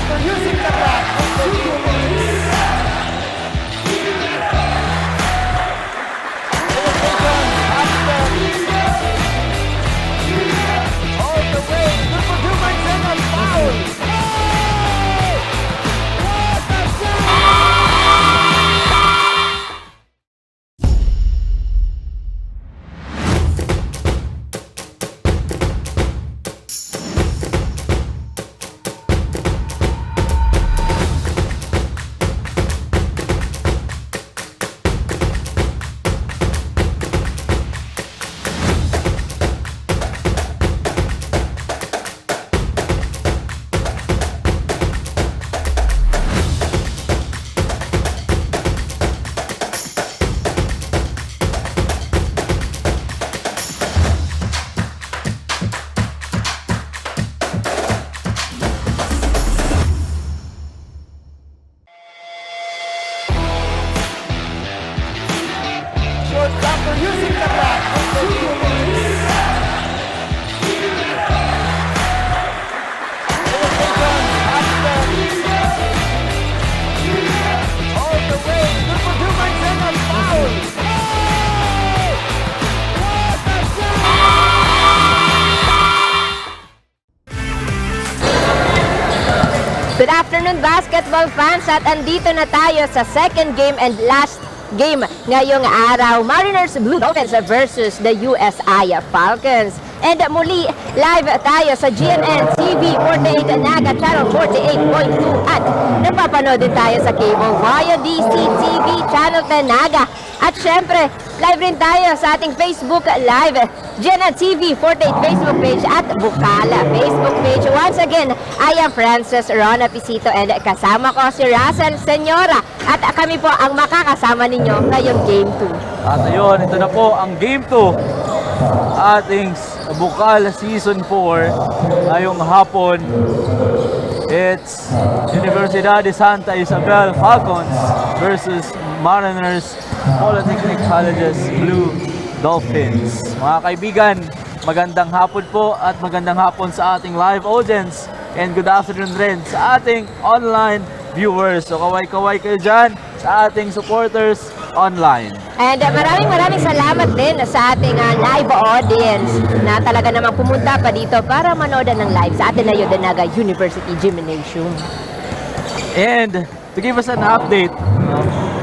after using the bat for 2 minutes. All the way, good for 2 points and a foul. What a shot! After using the bat for 2 minutes. All the way, good for 2 points and a foul. What a shot! Good afternoon, basketball fans, at andito na tayo sa second game and last game ngayong araw. Mariners Blue Dolphins versus the USI Falcons. And muli, live tayo sa GNTV-Naga Channel 48.2 at napapanood din tayo sa cable via DCTV Channel 10 Naga. At syempre, live rin tayo sa ating Facebook Live, GNTV 48 Facebook page at Bucal Facebook page. Once again, I am Frances Rona Pisito and kasama ko si Russell Senyora. At kami po ang makakasama ninyo ngayong Game 2. At ayun, ito na po ang Game 2. Ating Bucal Season 4 ngayong hapon. It's Universidad de Santa Isabel Falcons versus Mariners Polytechnic College's Blue Dolphins. Mga kaibigan, magandang hapon po at magandang hapon sa ating live audience and good afternoon rin sa ating online viewers. So kaway-kaway kayo dyan sa ating supporters online. And maraming salamat din sa ating live audience na talaga namang pumunta pa dito para manood ng live sa atin na DOLPHINS University Gymnasium. And to give us an update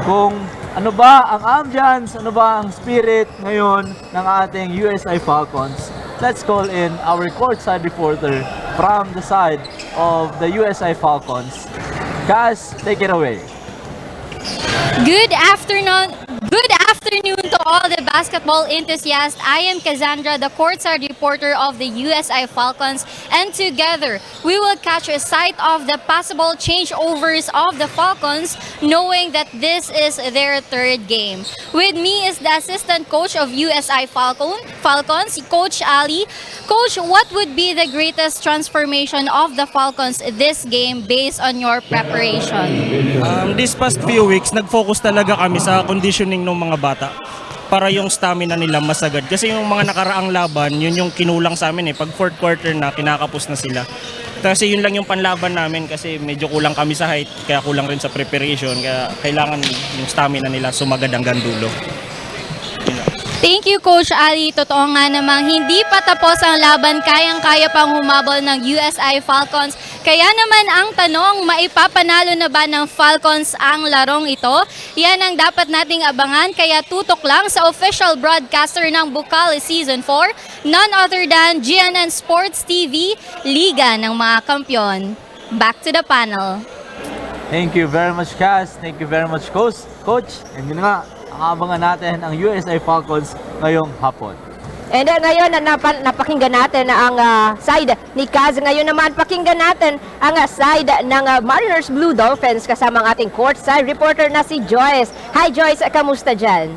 kung ano ba ang ambience, ano ba ang spirit ngayon ng ating USI Falcons, let's call in our courtside reporter from the side of the USI Falcons. Guys, take it away. Good afternoon to all the basketball enthusiasts. I am Cassandra, the courtside reporter of the USI Falcons, and together we will catch a sight of the possible changeovers of the Falcons, knowing that this is their third game. With me is the assistant coach of USI Falcons, Coach Ali. Coach, what would be the greatest transformation of the Falcons this game based on your preparation? This past few weeks, nag-focus talaga kami sa conditioning ng mga bata para yung stamina nila masagad. Kasi yung mga nakaraang laban, yun yung kinulang sa amin eh. Pag fourth quarter na, kinakapos na sila. Kasi yun lang yung panlaban namin kasi medyo kulang kami sa height, kaya kulang rin sa preparation. Kaya kailangan yung stamina nila sumagad hanggang dulo. Thank you, Coach Ali. Totoo nga namang hindi pa tapos ang laban, kayang-kaya pang humabol ng USI Falcons. Kaya naman ang tanong, maipapanalo na ba ng Falcons ang larong ito? Yan ang dapat nating abangan, kaya tutok lang sa official broadcaster ng Bucal Season 4, none other than GNN Sports TV, Liga ng mga Kampyon. Back to the panel. Thank you very much, Cass. Thank you very much, Coach. And yun nga, ang abangan natin ang USI Falcons ngayong hapon. And ngayon, napakinggan natin ang side ni Kaz. Ngayon naman, pakinggan natin ang side ng Mariners Blue Dolphins kasama ang ating courtside reporter na si Joyce. Hi Joyce, kamusta dyan?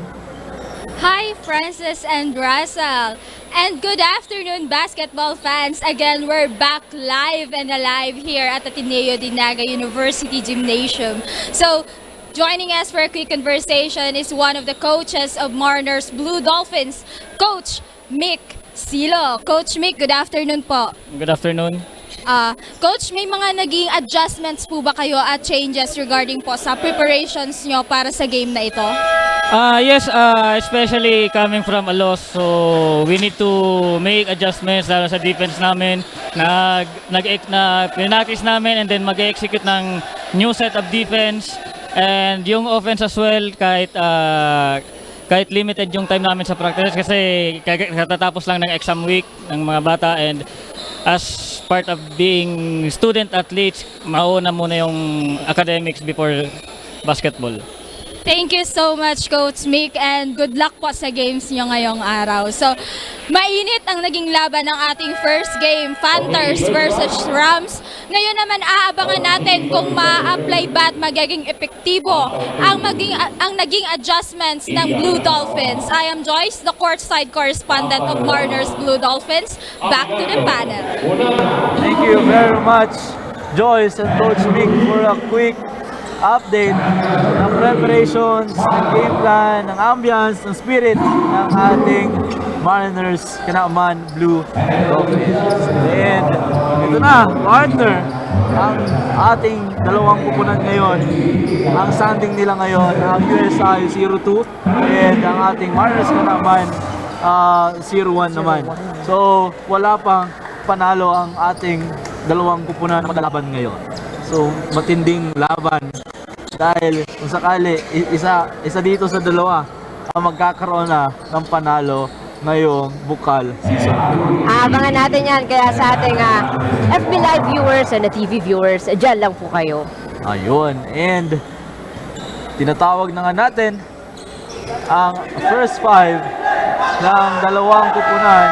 Hi, Francis and Russell. And good afternoon, basketball fans. Again, we're back live and alive here at DOLPHINS University Gymnasium. So, joining us for a quick conversation is one of the coaches of Mariners Blue Dolphins, Coach Mick Silo. Coach Mick, good afternoon po. Good afternoon. Coach, may mga naging adjustments po ba kayo at changes regarding po sa preparations nyo para sa game na ito? Yes, especially coming from a loss, so we need to make adjustments lalo sa defense namin. Pinaktis namin and then mag-execute ng new set of defense, and yung offense as well, kahit limited yung time namin sa practice kasi katatapos lang ng exam week ng mga bata, and as part of being student athletes, mauna muna yung academics before basketball. Thank you so much, Coach Mick, and good luck po sa games nyo ngayong araw. So, mainit ang naging laban ng ating first game, Panthers versus Rams. Ngayon naman, aabangan natin kung ma-apply ba at magiging epektibo ang naging adjustments ng Blue Dolphins. I am Joyce, the courtside correspondent of Mariners Blue Dolphins. Back to the panel. Thank you very much, Joyce and Coach Mick, for a quick update ng preparations, ng game plan, ng ambience, ng spirit ng ating Mariners CANAMAN Blue Dolphins. And ito na, partner, ang ating dalawang pupunan ngayon. Ang standing nila ngayon, ang USI 0-2 and ang ating Mariners CANAMAN 0-1 naman. So, wala pang panalo ang ating dalawang pupunan na maglalaban ngayon. So, matinding laban dahil kung sakali isa dito sa dalawa ang magkakaroon na ng panalo ngayong Bucal season. Abangan natin yan, kaya sa ating FB Live viewers and TV viewers, dyan lang po kayo. Ayun, and tinatawag na nga natin ang first five ng dalawang kupunan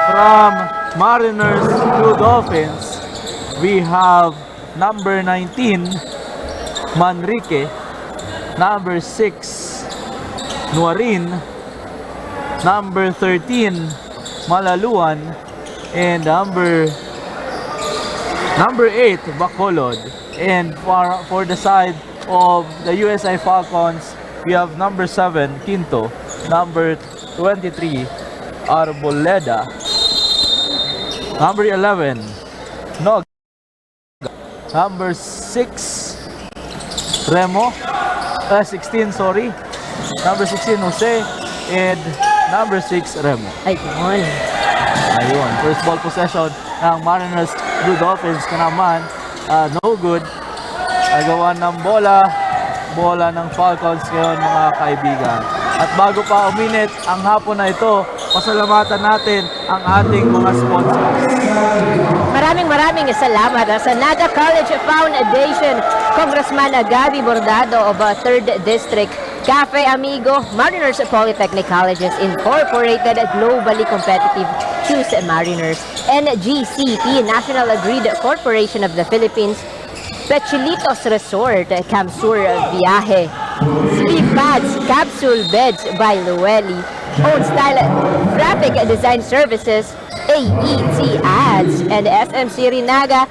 from Mariners Blue Dolphins. We have number 19, Manrique, number 6, Nuarin, number 13, Malaluan, and number 8, Bacolod. And for the side of the USI Falcons, we have number 7, Quinto, number 23, Arboleda, number 11, Nog, number 6, Remo, 16, sorry. Number 16, Jose. And number 6, Remo. Ayun. Ayun. First ball possession ng Mariners Blue Dolphins. Kanaman, no good. Agawan ng bola ng Falcons ngayon, mga kaibigan. At bago pa uminit ang hapon na ito, pasalamatan natin ang ating mga sponsors. Maraming salamat sa Naga College Foundation, Congressman Gabi Bordado of 3rd District, Cafe Amigo, Mariners POLYTECHNIC Colleges Incorporated, globally competitive, choose Mariners, and GCP, National Grid Corporation of the Philippines, Pechilitos Resort, Camsur Viaje, Sleep Pads, Capsule Beds by Lueli, Own Style Graphic Design Services, AET Ads, and SMC Naga.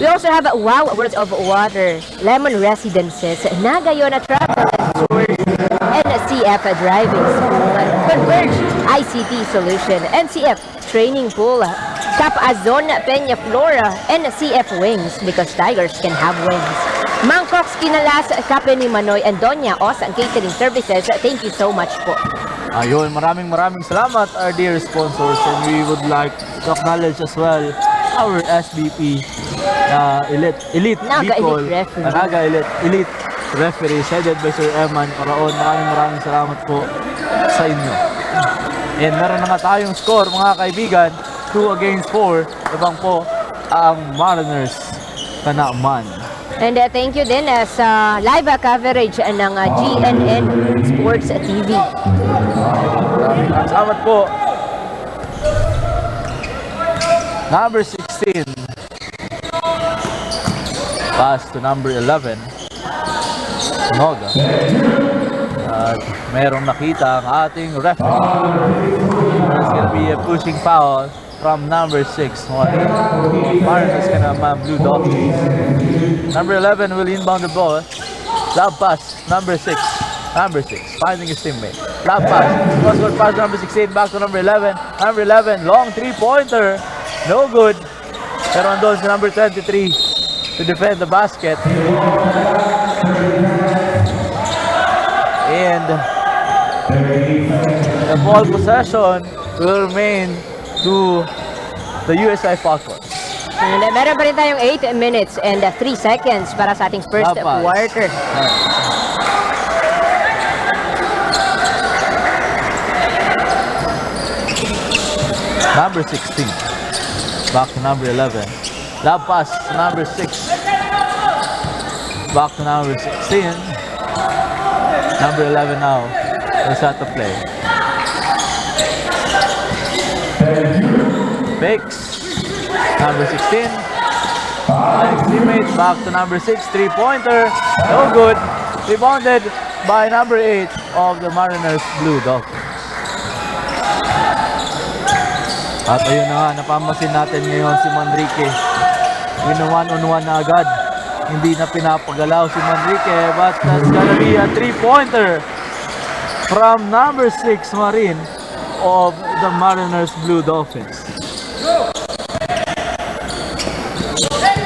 We also have Wow Words of Water, Lemon Residences, Nagayona Travel and Tours, and CF Driving School, Converge ICT Solution, NCF Training Pool, Cap Azon Peña Flora, and CF Wings, because tigers can have wings. Mangkok's Kinalas, Kape ni Manoy, and Doña Os ang Catering Services. Thank you so much po. Ayun, maraming salamat, our dear sponsors, and we would like to acknowledge as well our SBP Elite Naga Bicol, Elite Referee. Naga Elite Referee, headed by Sir Eman Paraon. Maraming salamat po sa inyo. And meron na nga tayong score, mga kaibigan, 2-4. Ibang po ang Mariners CANAMAN. And thank you din sa live coverage ng GNN Sports TV. Salamat po. Number 16. Pass to number 11. Noga. At merong nakita ang ating referee. There's gonna be a pushing foul from number 6. Mariners CANAMAN Blue Dolphins. Number 11 will inbound the ball. Lob pass, number 6. Number 6, finding his teammate. Lob pass. Cross-court pass, number 16, back to number 11. Number 11, long three-pointer. No good. Pero andun si number 23 to defend the basket. And the ball possession will remain to the USI Falcons. And meron pa rin tayong 8 minutes and 3 seconds para sa ating first Lapas. quarter. Number 16. Back to number 11. Lab pass to number 6. Back to number 16. Number 11 now. Is at the play. Fakes. Number 16. Next teammate. Back to number 6. 3-pointer. No good. Rebounded by number 8 of the Mariners Blue Dolphins. At ayun na nga, napamasin natin ngayon si Manrique. Win-1-on-1 na agad. Hindi na pinapagalaw si Manrique, but that's gonna be a 3-pointer from number 6 Marin of the Mariners Blue Dolphins.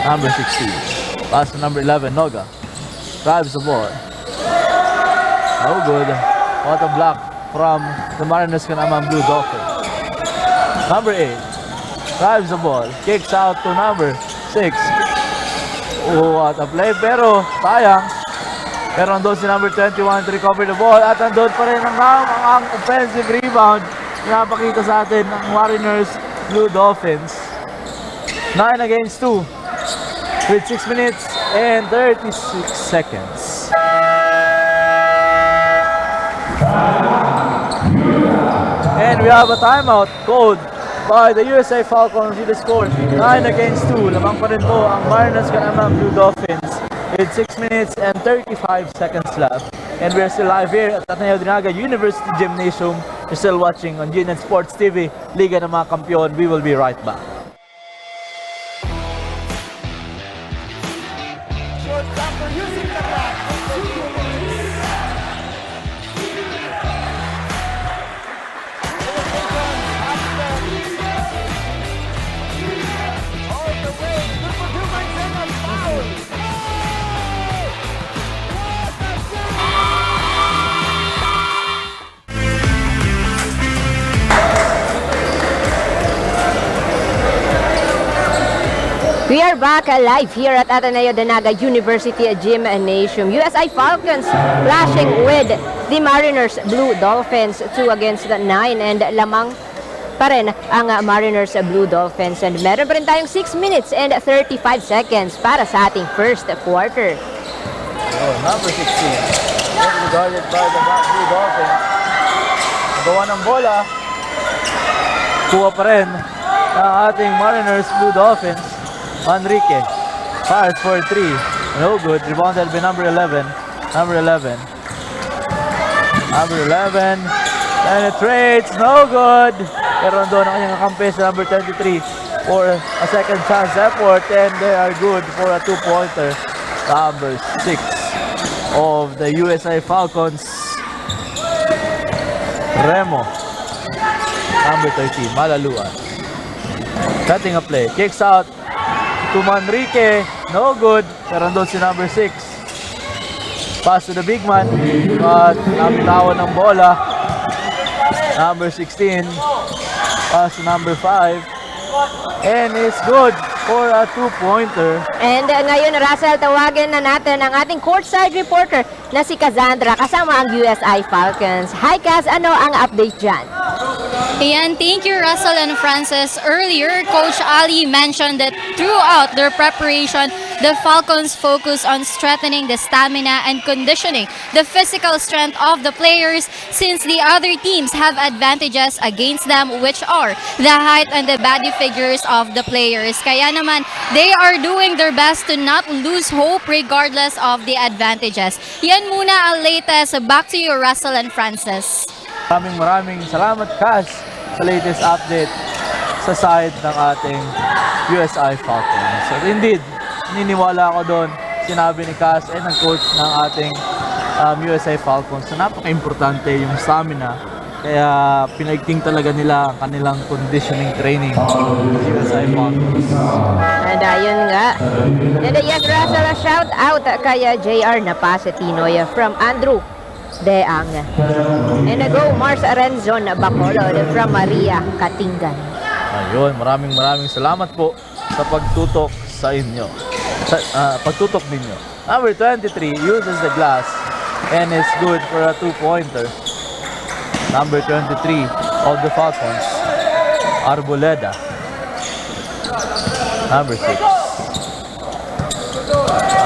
Number 16. Pass to number 11, Naga. Drives the ball. No good. What a block from the Mariners CANAMAN Blue Dolphins. Number 8 drives the ball, kicks out to number 6. Oh, what a play, pero sayang. Pero andun si number 21 to recover the ball at andun pa rin ang offensive rebound na napakita sa atin ng Mariners Blue Dolphins. 9 against 2 with 6 minutes and 36 seconds. And we have a timeout called by the USA Falcons with the score 9 against 2. Lamang pa rin po ang Mariners CANAMAN Blue Dolphins with 6 minutes and 35 seconds left. And we are still live here at DOLPHINS University Gymnasium. You're still watching on GNTV Sports TV, Liga ng mga Kampiyon. We will be right back. Shortstopper using the clock. All the way. Good for 2 points and a foul. We are back live here at DOLPHINS University Gymnasium. USI Falcons clashing with the Mariners Blue Dolphins 2 against 9 and lamang pa rin ang Mariners Blue Dolphins. And meron pa rin tayong 6 minutes and 35 seconds para sa ating first quarter. Oh, number 16. Guarded by the Blue Dolphins. Gawa ng bola. Kuha pa rin ang ating Mariners Blue Dolphins. Manrique fires for 3. No good. Rebounded by number 11. Number 11. Number 11. Penetrates. No good. Pero doon ang kanyang kakampi sa number 23 for a second chance effort. And they are good for a 2-pointer. Number 6 of the USA Falcons. Remo. Number 13. Malaluan. Cutting a play. Kicks out to Manrique, no good. Pero doon si number 6. Pass to the big man, but nabitawan ng bola. Number 16. Pass to number 5. And it's good for a 2-pointer. And ngayon, Russell, tawagan na natin ang ating courtside reporter na si Cassandra kasama ang USI Falcons. Hi, Cass. Ano ang update dyan? Ayan, thank you Russell and Francis. Earlier, Coach Ali mentioned that throughout their preparation, the Falcons focus on strengthening the stamina and conditioning the physical strength of the players since the other teams have advantages against them, which are the height and the body figures of the players. Kaya naman, they are doing their best to not lose hope regardless of the advantages. Yan muna ang latest. Back to you, Russell and Francis. Maraming salamat, Cass, sa latest update sa side ng ating USI Falcons. So indeed, naniniwala ako doon, sinabi ni Cass ng coach ng ating USA Falcons na napaka-importante yung stamina Kaya pinaigting talaga nila ang kanilang conditioning training USI Falcons. And ayun nga. And yes, Russell, a shout out kay JR Napasitinoy from Andrew Deang. And go Mars Renzon Bacolod from Maria Katingan. Ayun, maraming salamat po sa pagtutok sa inyo. Pagtutok ninyo. Number 23 uses the glass and is good for a 2-pointer. Number 23 of the Falcons, Arboleda. Number 6.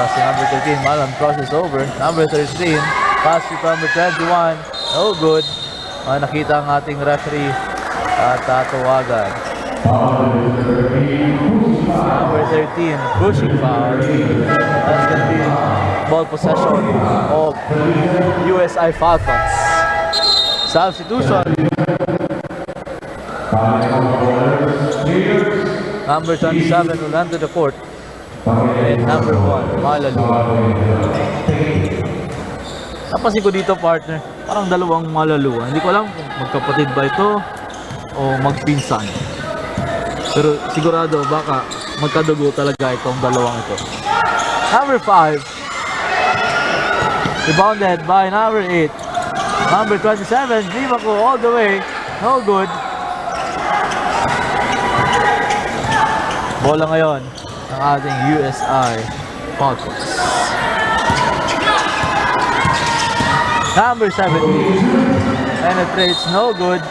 Si number 13, Malan crosses over. Number 13, pass to number 21. No good. Nakita ang ating referee at tatawagan. Number 13, pushing foul. That's going to be ball possession of USI Falcons. Substitution. Number 27 will enter the court. And number 1, Malalu. Napansin ko dito, partner, parang dalawang Malalu. Hindi ko alam kung magkapatid ba ito o magpinsan. Pero sigurado baka magkadugo talaga itong dalawang ito. Number 5. Rebounded by number 8. Number 27, Dimaco all the way. No good. Bola ngayon ng ating USI Falcons. Number 17. Penetrates, no good.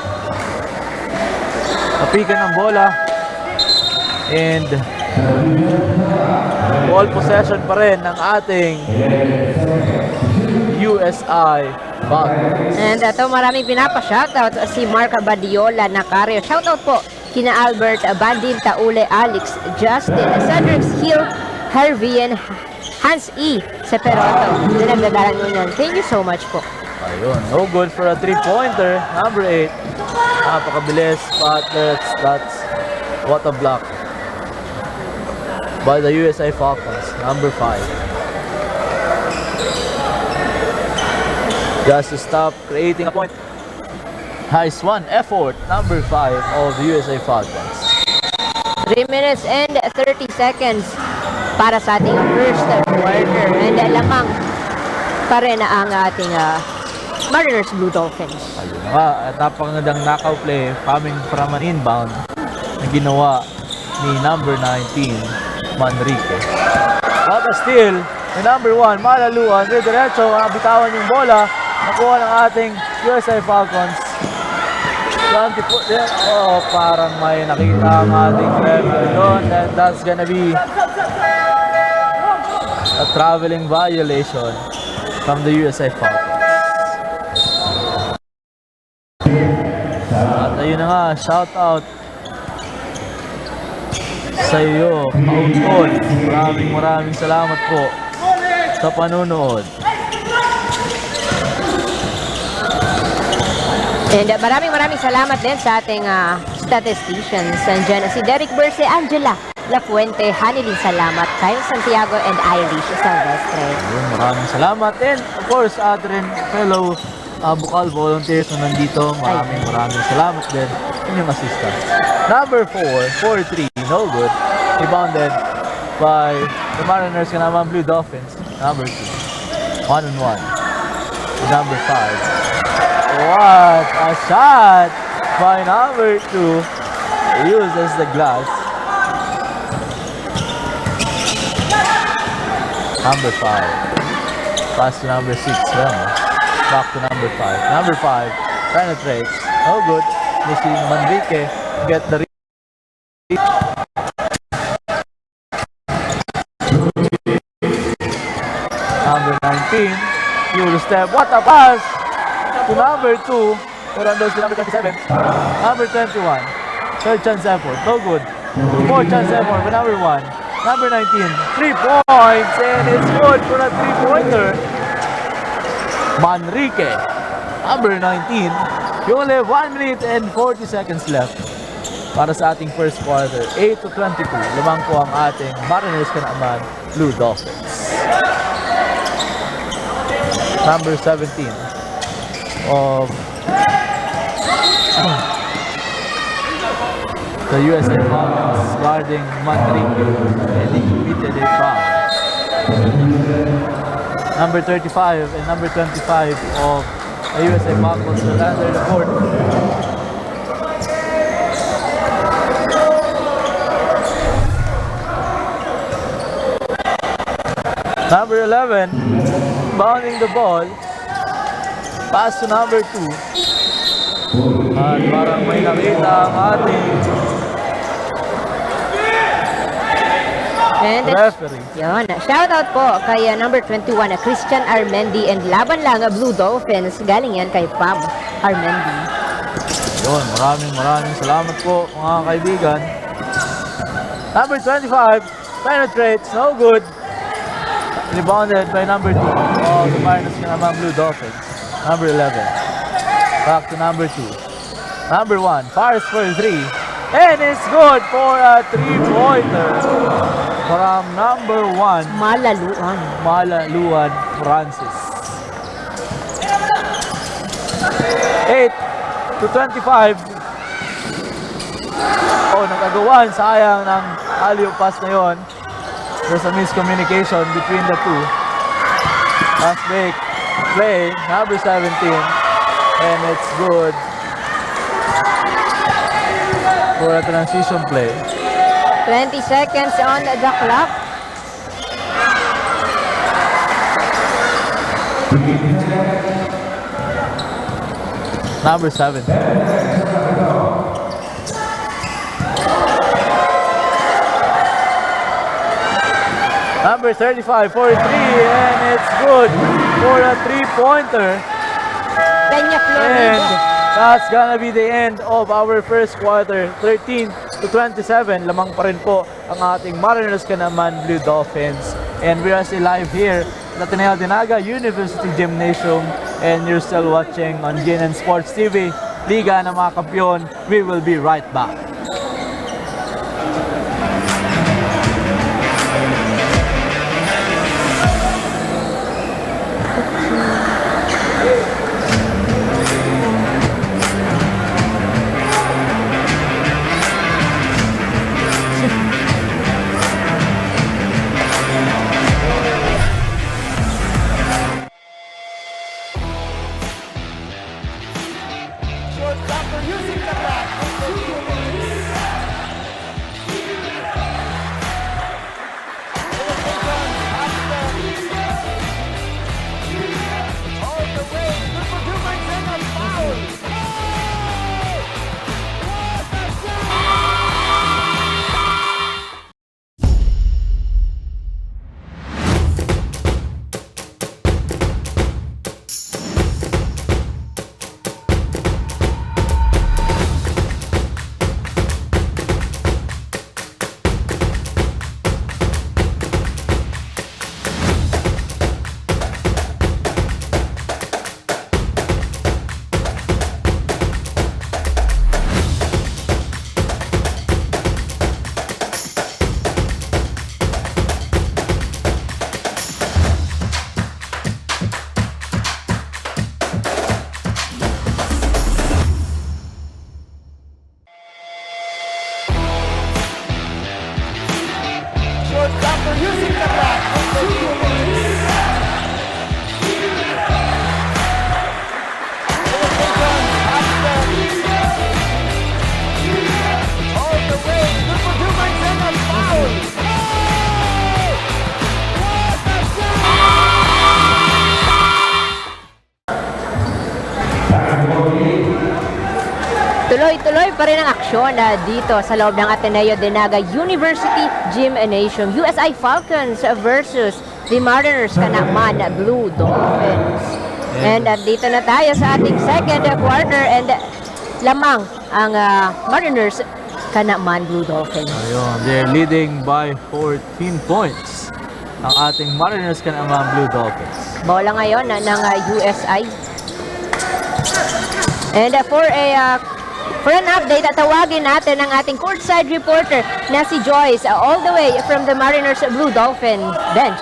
Napikan ng bola. And ball possession pa rin ng ating USI Falcons. And ito maraming pinapa-shoutout si Mark Badiola Nacario. Shoutout po kina Albert Bandin, Taule, Alex, Justin, Cedric Hill, Hervian, Hans E. Seperoto na nagdadalan mo yan. Thank you so much po. Ayun, no good for a 3-pointer. Number 8. Napakabilis, but that's what a block by the USA Falcons. Number 5. Just to stop creating a point. Nice one, effort. Number 5 of the USA Falcons. 3 minutes and 30 seconds para sa ating first quarter. And lamang pa rin ang ating Mariners Blue Dolphins. Ayun nga, at napakagandang knockout play coming from an inbound na ginawa ni number 19, Manrique. What a steal ni number 1, Malalu. Andre diretso, bitawan yung bola. Nakuha ng ating USA Falcons. Oh, parang may nakita ang ating referee doon. And that's gonna be a traveling violation from the USA Falcons. At ayun na nga, shout out sa iyo, Pautol. Maraming salamat po sa panunood. And maraming salamat din sa ating statisticians. Andyan si Derek Berce, Angela Lafuente, Hanilin Salamat, Kyle Santiago, and Irish Silvestre. Maraming salamat. And of course, atin fellow Bucal volunteers na nandito. Maraming salamat din inyong assistance. Number 4, 4-3, no good. Rebounded by the Mariners CANAMAN Blue Dolphins. Number 2, 1-on-1. Number 5. What a shot by number 2. He uses the glass. Number 5. Pass to number 6. Back to number 5. Number 5 penetrates. No good. Missing Manrique. Get the number 19. He will step. What a pass to number 2. Pero andun si number 27. Number 21. Third chance effort. No good. Fourth chance effort for number 1. Number 19. 3 points. And it's good for a 3-pointer. Manrique. Number 19. You only have 1 minute and 40 seconds left para sa ating first quarter. 8-22. Lamang po ang ating Mariners CANAMAN Blue Dolphins. Number 17 of The USA Falcons guarding Manrique, and he committed a foul. Number 35 and number 25 of the USA Falcons will enter the court. Number 11, bounding the ball. Pass to number 2. At parang may nakita ang ating referee. Yun. Shoutout po kay number 21, Christian Armendi, and laban lang Blue Dolphins. Galing yan kay Pam Armendi. Yun, maraming salamat po mga kaibigan. Number 25, penetrates, no good. Rebounded by number 2 of the Mariners CANAMAN Blue Dolphins. Number 11. Back to number 2. Number 1, fires for 3. And it's good for a 3-pointer from number 1, Malaluan Francis. 8 to 25. Oh, nagagawan. Sayang ng alley-oop pass na yon. There's a miscommunication between the two. Fast break play, number 17. And it's good for a transition play. 20 seconds on the clock. Number 7. Number 35 for 3, and it's good for a 3-pointer. And that's gonna be the end of our first quarter. 13 to 27. Lamang pa rin po ang ating Mariners CANAMAN Blue Dolphins. And we are still live here at DOLPHINS University Gymnasium. And you're still watching on GNN Sports TV, Liga ng mga Kampiyon. We will be right back. Tuloy-tuloy pa rin ang aksyon dito sa loob ng Ateneo-de-Naga University Gymnasium. USI Falcons versus the Mariners CANAMAN Blue Dolphins. And dito na tayo sa ating second quarter, and lamang ang Mariners CANAMAN Blue Dolphins. Ayun, they're leading by 14 points ang ating Mariners CANAMAN Blue Dolphins. Bola ngayon ng USI. And for an update, tawagin natin ang ating courtside reporter na si Joyce, all the way from the Mariners Blue Dolphin bench.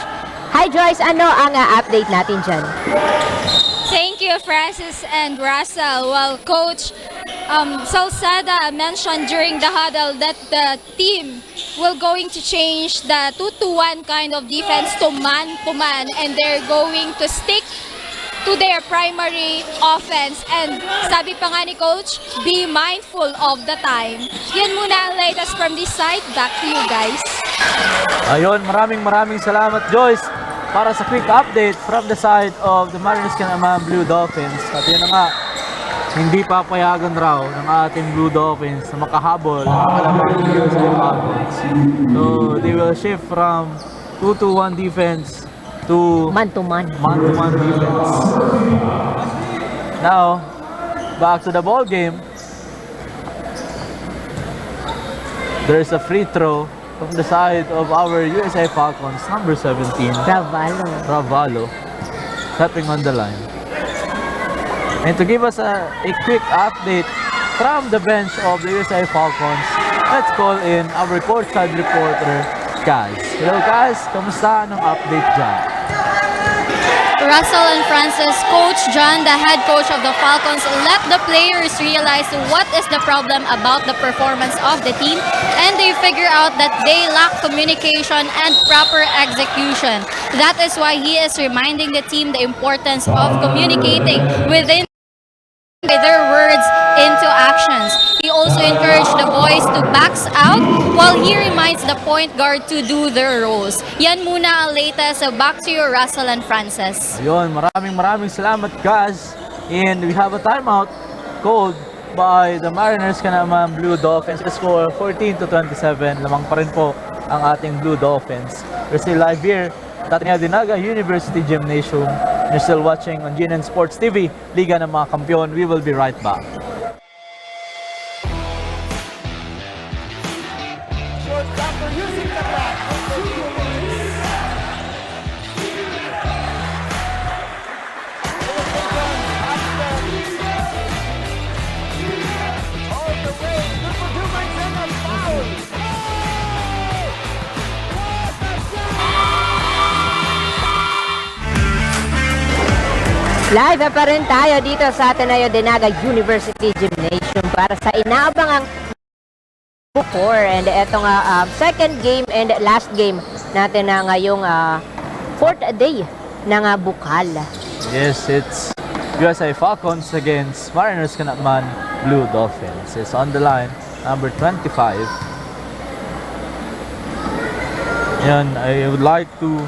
Hi Joyce, ano ang update natin dyan? Thank you, Francis and Russell. Well, Coach, Salceda mentioned during the huddle that the team will going to change the 2-1 kind of defense to man, and they're going to stick to their primary offense. And sabi pa nga ni Coach, be mindful of the time. Yan muna ang latest from this side. Back to you guys. Ayun, maraming salamat, Joyce, para sa quick update from the side of the Mariners CANAMAN Blue Dolphins. At yun na nga, hindi papayagan raw ng ating Blue Dolphins na makahabol ng kalaban ng USA Falcons. So, they will shift from 2-1 defense to Man-to-man. man-to-man defense. Now, back to the ball game. There's a free throw from the side of our USA Falcons, number 17, Ravalo, stepping on the line. And to give us a quick update from the bench of the USA Falcons, let's call in our courtside reporter, Kaz. Hello, Kaz. Kamusta? Anong update dyan? Russell and Francis, Coach John, the head coach of the Falcons, let the players realize what is the problem about the performance of the team, and they figure out that they lack communication and proper execution. That is why he is reminding the team the importance of communicating within their words into actions. He also encouraged the boys to box out while he reminds the point guard to do their roles. Yan muna ang latest. So back to you, Russell and Francis. Ayun, maraming salamat, Kaz. And we have a timeout called by the Mariners CANAMAN Blue Dolphins. The score 14-27. Lamang pa rin po ang ating Blue Dolphins. We're still live here at GNTV-Naga University Gymnasium. You're still watching on GNN Sports TV, Liga ng mga Kampiyon. We will be right back. Shortstopper using the bat. All the way. Good for 2 points and a foul. Live pa rin tayo dito sa GNTV-Naga University Gymnasium para sa inaabangang Bucal. And ito nga, second game and last game natin na ngayong fourth day ng Bucal. Yes, it's USA Falcons against Mariners CANAMAN Blue Dolphins. It's on the line, number 25. Yan, I would like to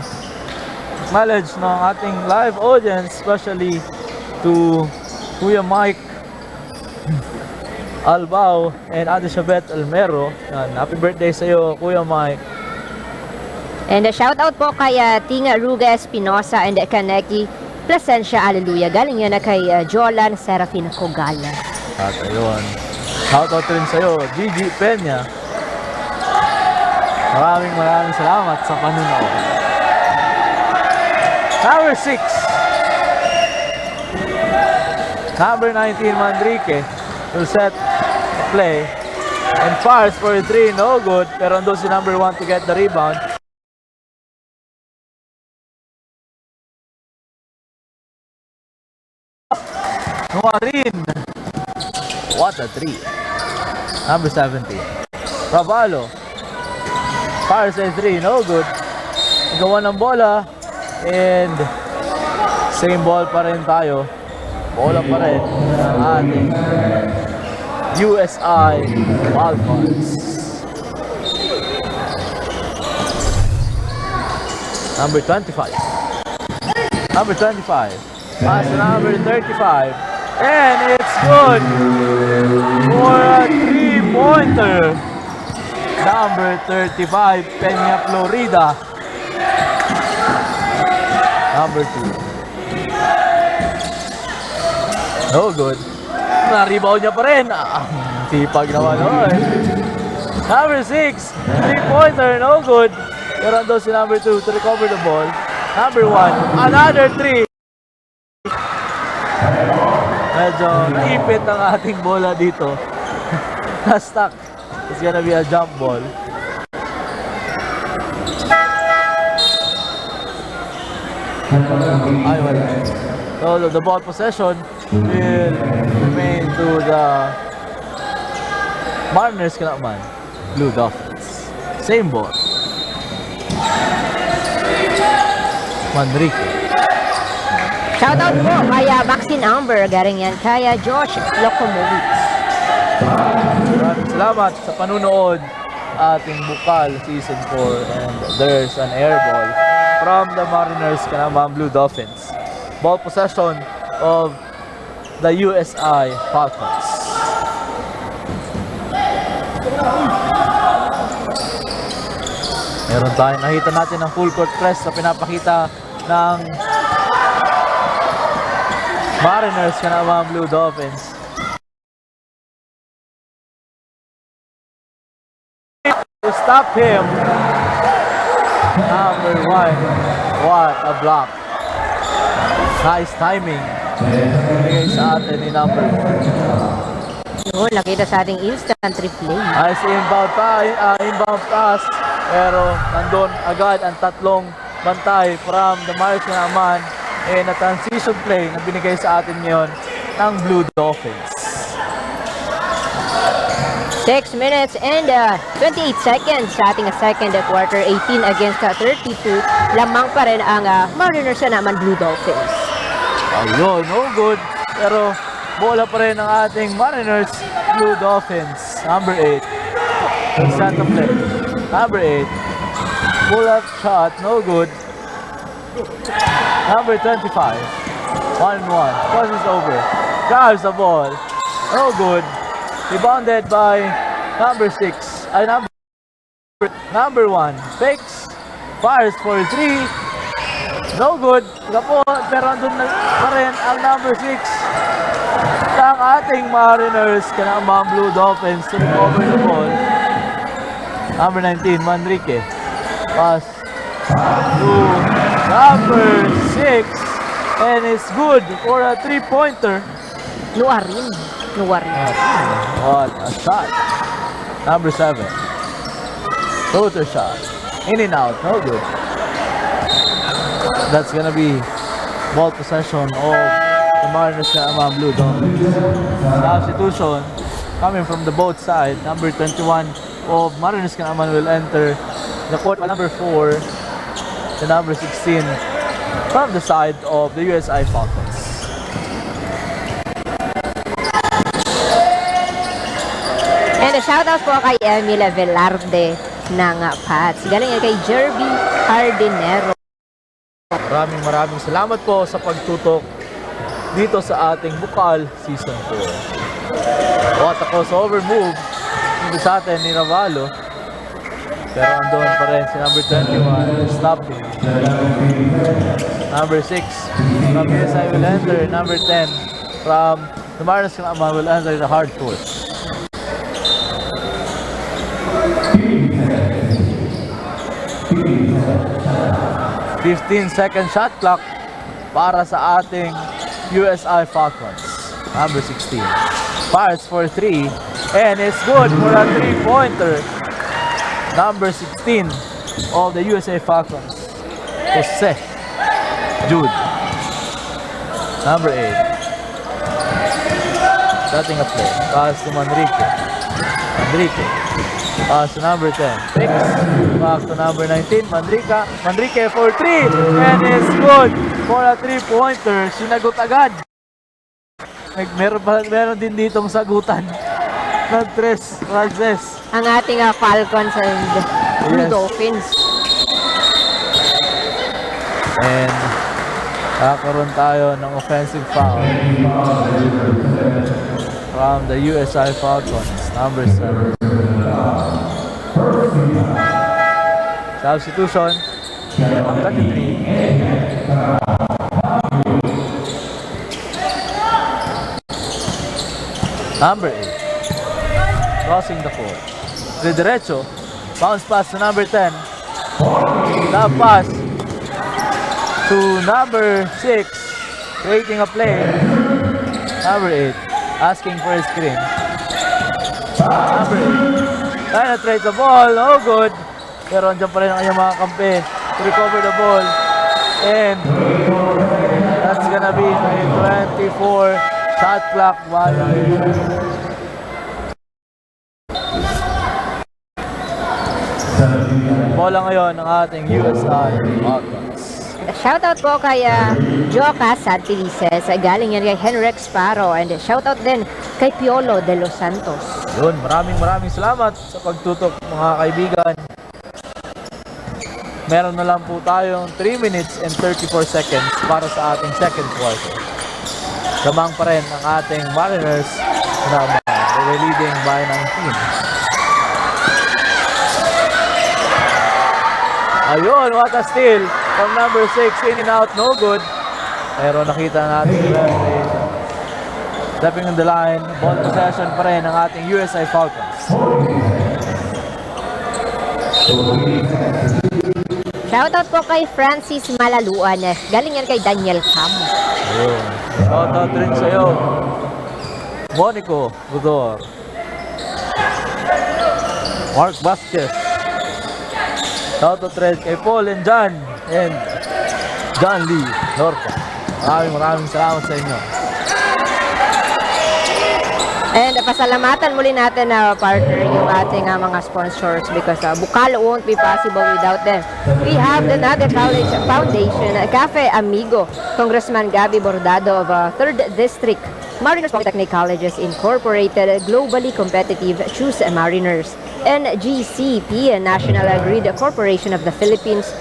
acknowledge ng ating live audience, especially to Kuya Mike Albao and Ate Shabet Almero. Yan, happy birthday sa iyo, Kuya Mike. And a shout out po kay Tinga Ruga Espinosa and Kaneki Plasencia Aleluya. Galing yan na kay Jolan Serafina Cogala. At ayun, shout out rin sa iyo, Gigi Peña. Maraming salamat sa panunood. Number 6. Number 19, Manrique will set the play and fires for 3, no good. Pero andun si number 1 to get the rebound. Nuarin. What a 3. Number 17. Ravalo. Fires a 3, no good. Nagawa ng bola. And same ball pa rin tayo. Bola pa rin ang ating USI Falcons. Number 25. Number 25. Pass to number 35. And it's good for a 3-pointer. Number 35, Peña Florida. Number 2. No good. Na-rebound niya pa rin. Sipag naman. Number 6. 3-pointer. No good. Pero ando si number 2 to recover the ball. Number 1. Another 3. Medyo naipit ang ating bola dito. Na-stuck. It's gonna be a jump ball. Ay, wala. So the ball possession will remain to the Mariners ka naman, Blue Dolphins. Same ball. Manrique. Shoutout po kaya Maxine Amber, galing yan kaya Josh Locomovic. Maraming salamat sa panunood ating Bucal Season 4 and there's an air ball from the Mariners Canaman Blue Dolphins. Ball possession of the USI Falcons. Meron tayong nakita natin ang full court press na pinapakita ng Mariners Canaman Blue Dolphins. To stop him. Number 1. What a block. Nice timing. Bigay sa atin ni number 1. Yun, nakita sa ating instant replay. Nice inbound pass. Pero nandun agad ang tatlong bantay from the Mariners naman. Na transition play na binigay sa atin ngayon ng Blue Dolphins. 6 minutes and 28 seconds sa ating second quarter, 18 against 32. Lamang pa rin ang Mariners na naman Blue Dolphins. Ayun, no good. Pero bola pa rin ang ating Mariners Blue Dolphins. Number 8. Center play. Number 8. Pull-up shot, no good. Number 25. 1-1. Pass is over. Drives the ball. No good. Rebounded by number 6. Number 1. Fakes. Fires for 3. No good. Pero andun na pa rin ang number 6 ng ating Mariners. Canaman Blue Dolphins to recover the ball. Number 19. Manrique. Pass to number 6. And it's good for a 3-pointer. Nuarin. What a shot. Number 7. Floater shot. In and out. No good. That's gonna be ball possession of the Mariners Canaman Blue Dolphins. Substitution coming from the both side. Number 21 of Mariners Canaman will enter the court. Number 4. The number 16 from the side of the USI Falcons. And a shoutout po kay Emila Velarde ng Pats. Galing kay Jerby Hardinero. Maraming salamat po sa pagtutok dito sa ating Bucal Season 4. What a crossover move dito sa atin ni Navallo. Pero andun pa rin si number 21, stopping. Number 6 from USI will enter. Number 10 from the Mariners Canaman will enter the hard court. 15-second shot clock para sa ating USI Falcons. Number 16 fires for 3 and it's good for a 3-pointer. Number 16 of the USA Falcons, Jose Jude. Number 8 setting a play. Pass to Manrique. Pass to number 10. Fix. Back to number 19. Manrique for 3. And it's good for a 3-pointer. Sinagot agad. Meron din ditong sagutan. Nag-tres. Ragses. Ang ating Falcons and Blue Dolphins. And kakaroon tayo ng offensive foul from the USI Falcons. Number 7. Substitution. 33. Number 8. Crossing the court. De derecho. Bounce pass to number 10. Love pass to number 6. Creating a play. Number 8. Asking for a screen. Number 8. Penetrates the ball. Oh, good. Pero andyan pa rin ang kanyang mga kampi to recover the ball. And that's gonna be a 24 shot clock violation. Bola ngayon ng ating USI Falcons. Shoutout po kay Joka Santilices. Galing yan kay Henrik Sparrow. And shoutout din kay Piolo de los Santos. Yun, maraming salamat sa pagtutok mga kaibigan. Meron na lang po tayong 3 minutes and 34 seconds para sa ating second quarter. Lamang pa rin ang ating Mariners na leading by 19. Ayun, what a steal from number 6, in and out, no good. Pero nakita natin stepping on the line, ball possession pa rin ang ating USI Falcons. Shoutout po kay Francis Malaluan. Galing yan kay Daniel Cam. Ayun. Shoutout rin sa'yo, Monico Budor, Mark Vasquez. Shoutout rin kay Paul and John Lee Norca. Maraming salamat sa inyo. And pasalamatan muli natin na partner yung ating mga sponsors because Bucal won't be possible without them. We have the Naga College Foundation, Cafe Amigo, Congressman Gabby Bordado of 3rd District, Mariners Polytechnic Colleges Incorporated, globally competitive, choose Mariners, NGCP, National Grid Corporation of the Philippines,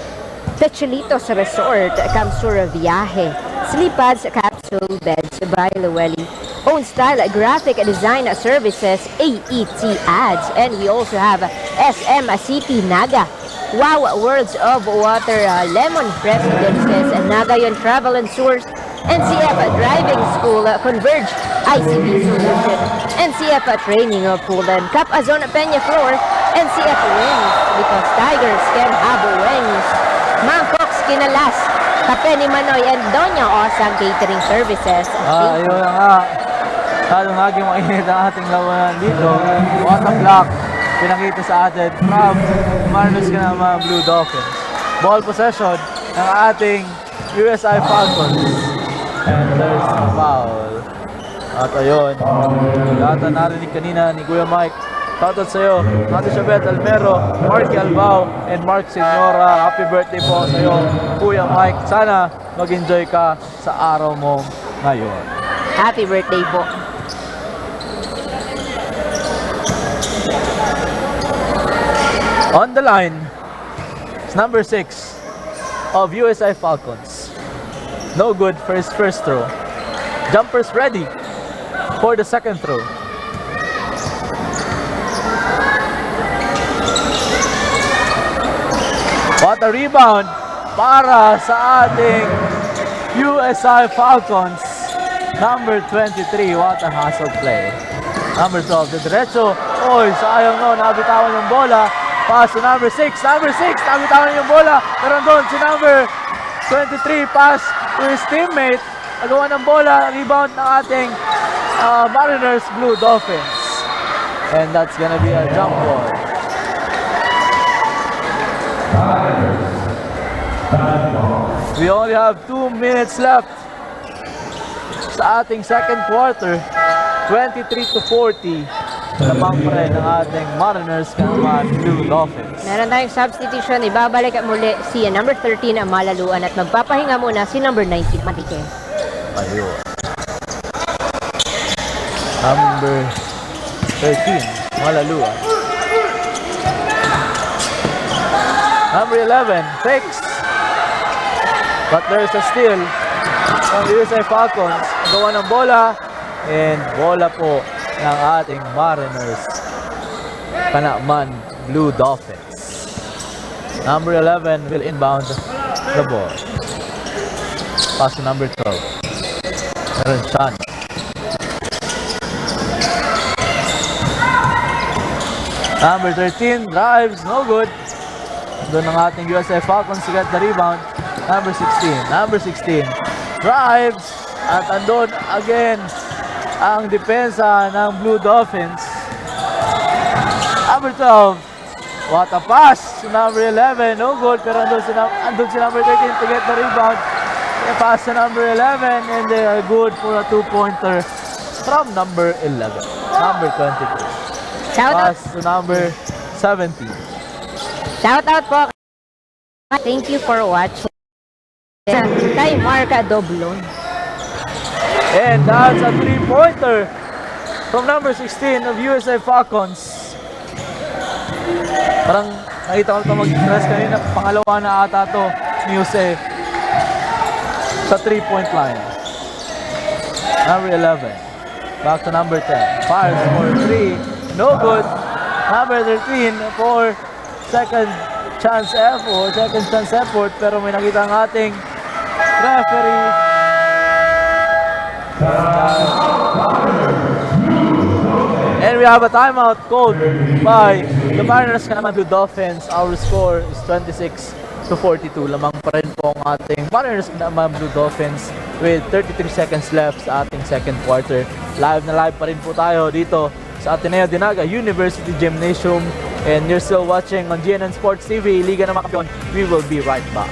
Techelitos Resort, Camsura Viaje, Sleepads Capsule Beds by Lueli, Own Style Graphic Design Services, AET Ads, and we also have GNTV-Naga, Wow Worlds of Water, Lemon Residences, Nagayon Travel and Tours, NCF Driving School, Converge ICB Solution, NCF Training Pool, Cap Azon Peña Floor, NCF Wings, because tigers can have wings, Mangkok's Kinalas, Kape ni Manoy, and Doña Osang Catering Services. Ayun na nga. Lalo naging mainit ang ating labanan dito. What a block pinakita sa atin from Mariners CANAMAN Blue Dolphins. Ball possession ng ating USI Falcons. And there's a foul. At ayun, lahat na narinig kanina ni Kuya Mike. Shoutout sa'yo, Ate Chabet Almero, Marky Albao, and Mark Senora. Happy birthday po sa'yo, Kuya Mike. Sana mag-enjoy ka sa araw mo ngayon. Happy birthday po. On the line, it's number 6 of USI Falcons. No good for his first throw. Jumpers ready for the second throw. What a rebound para sa ating USI Falcons. Number 23, what a hustle play. Number 12, the derecho. Oy, sayang no, nabitawan yung bola. Pass to number 6, nabitawan yung bola. Pero doon si number 23, pass to his teammate. Nagawa ng bola, rebound ng ating Mariners Blue Dolphins. And that's gonna be a jump ball. We only have 2 minutes left sa ating second quarter. 23-40. Lamang pa rin ang ating Mariners CANAMAN Blue Dolphins. Meron tayong substitution. Ibabalik muli si number 13 ang Malaluan at magpapahinga muna si number 19 Matike. Ayun. Number 13 Malaluan. Number 11 fakes. But there's a steal from the USA Falcons. Gawa ng bola. And bola po ng ating Mariners CANAMAN Blue Dolphins. Number 11 will inbound the ball. Pass to number 12. Meron Chan. Number 13 drives, no good. Doon ang ating USA Falcons to get the rebound. Number 16 drives at andun again ang depensa ng Blue Dolphins. Number 12, what a pass to number 11, no good, pero andun si number 13 to get the rebound. A pass to number 11 and they are good for a 2-pointer from number 11. Number 23. Shout out. Pass to number 17. Shout out po. Thank you for watching. Kay Marca Doblon. And that's a three-pointer from number 16 of USA Falcons. Parang nakita ko ito mag-stress kanina. Pangalawa na ata ito ni Jose sa 3-point line. Number 11. Back to number 10. Fires for 3. No good. Number 13 for second chance effort. Pero may nakita ang ating referee. And we have a timeout called by the Mariners CANAMAN Blue Dolphins. Our score is 26-42. Lamang pa rin po ang ating Mariners CANAMAN Blue Dolphins with 33 seconds left sa ating second quarter. Live na live pa rin po tayo dito sa Ateneo-Dinaga University Gymnasium. And you're still watching on GNN Sports TV, Liga ng mga Kampiyon. We will be right back.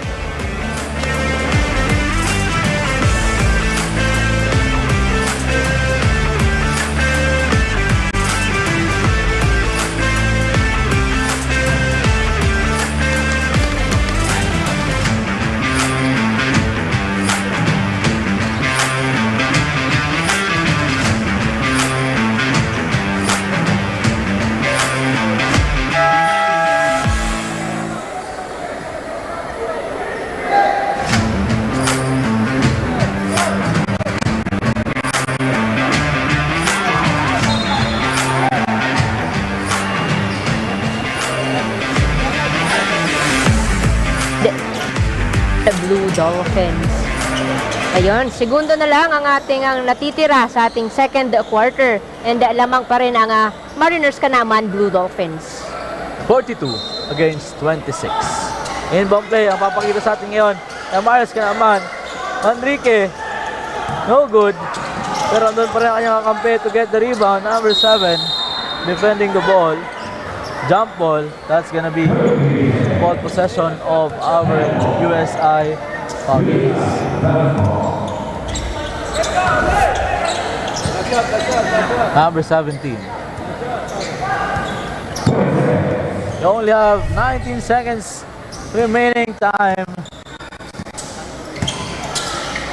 Blue Dolphins. Ayun, segundo na lang ang ating natitira sa ating second quarter. And lamang pa rin ang Mariners CANAMAN Blue Dolphins. 42 against 26. Inbound play ang papakita sa atin ngayon ng Mariners CANAMAN. Enrique, no good. Pero andun pa rin ang kanyang kakampi to get the rebound. Number 7, defending the ball. Jump ball, that's gonna be ball possession of our USI Falcons. Number 17. You only have 19 seconds remaining time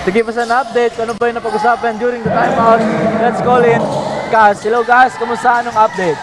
to give us an update kung ano ba yung napag-usapan during the timeout. Let's call in Kaz. Hello Kaz, kamusta? Anong update?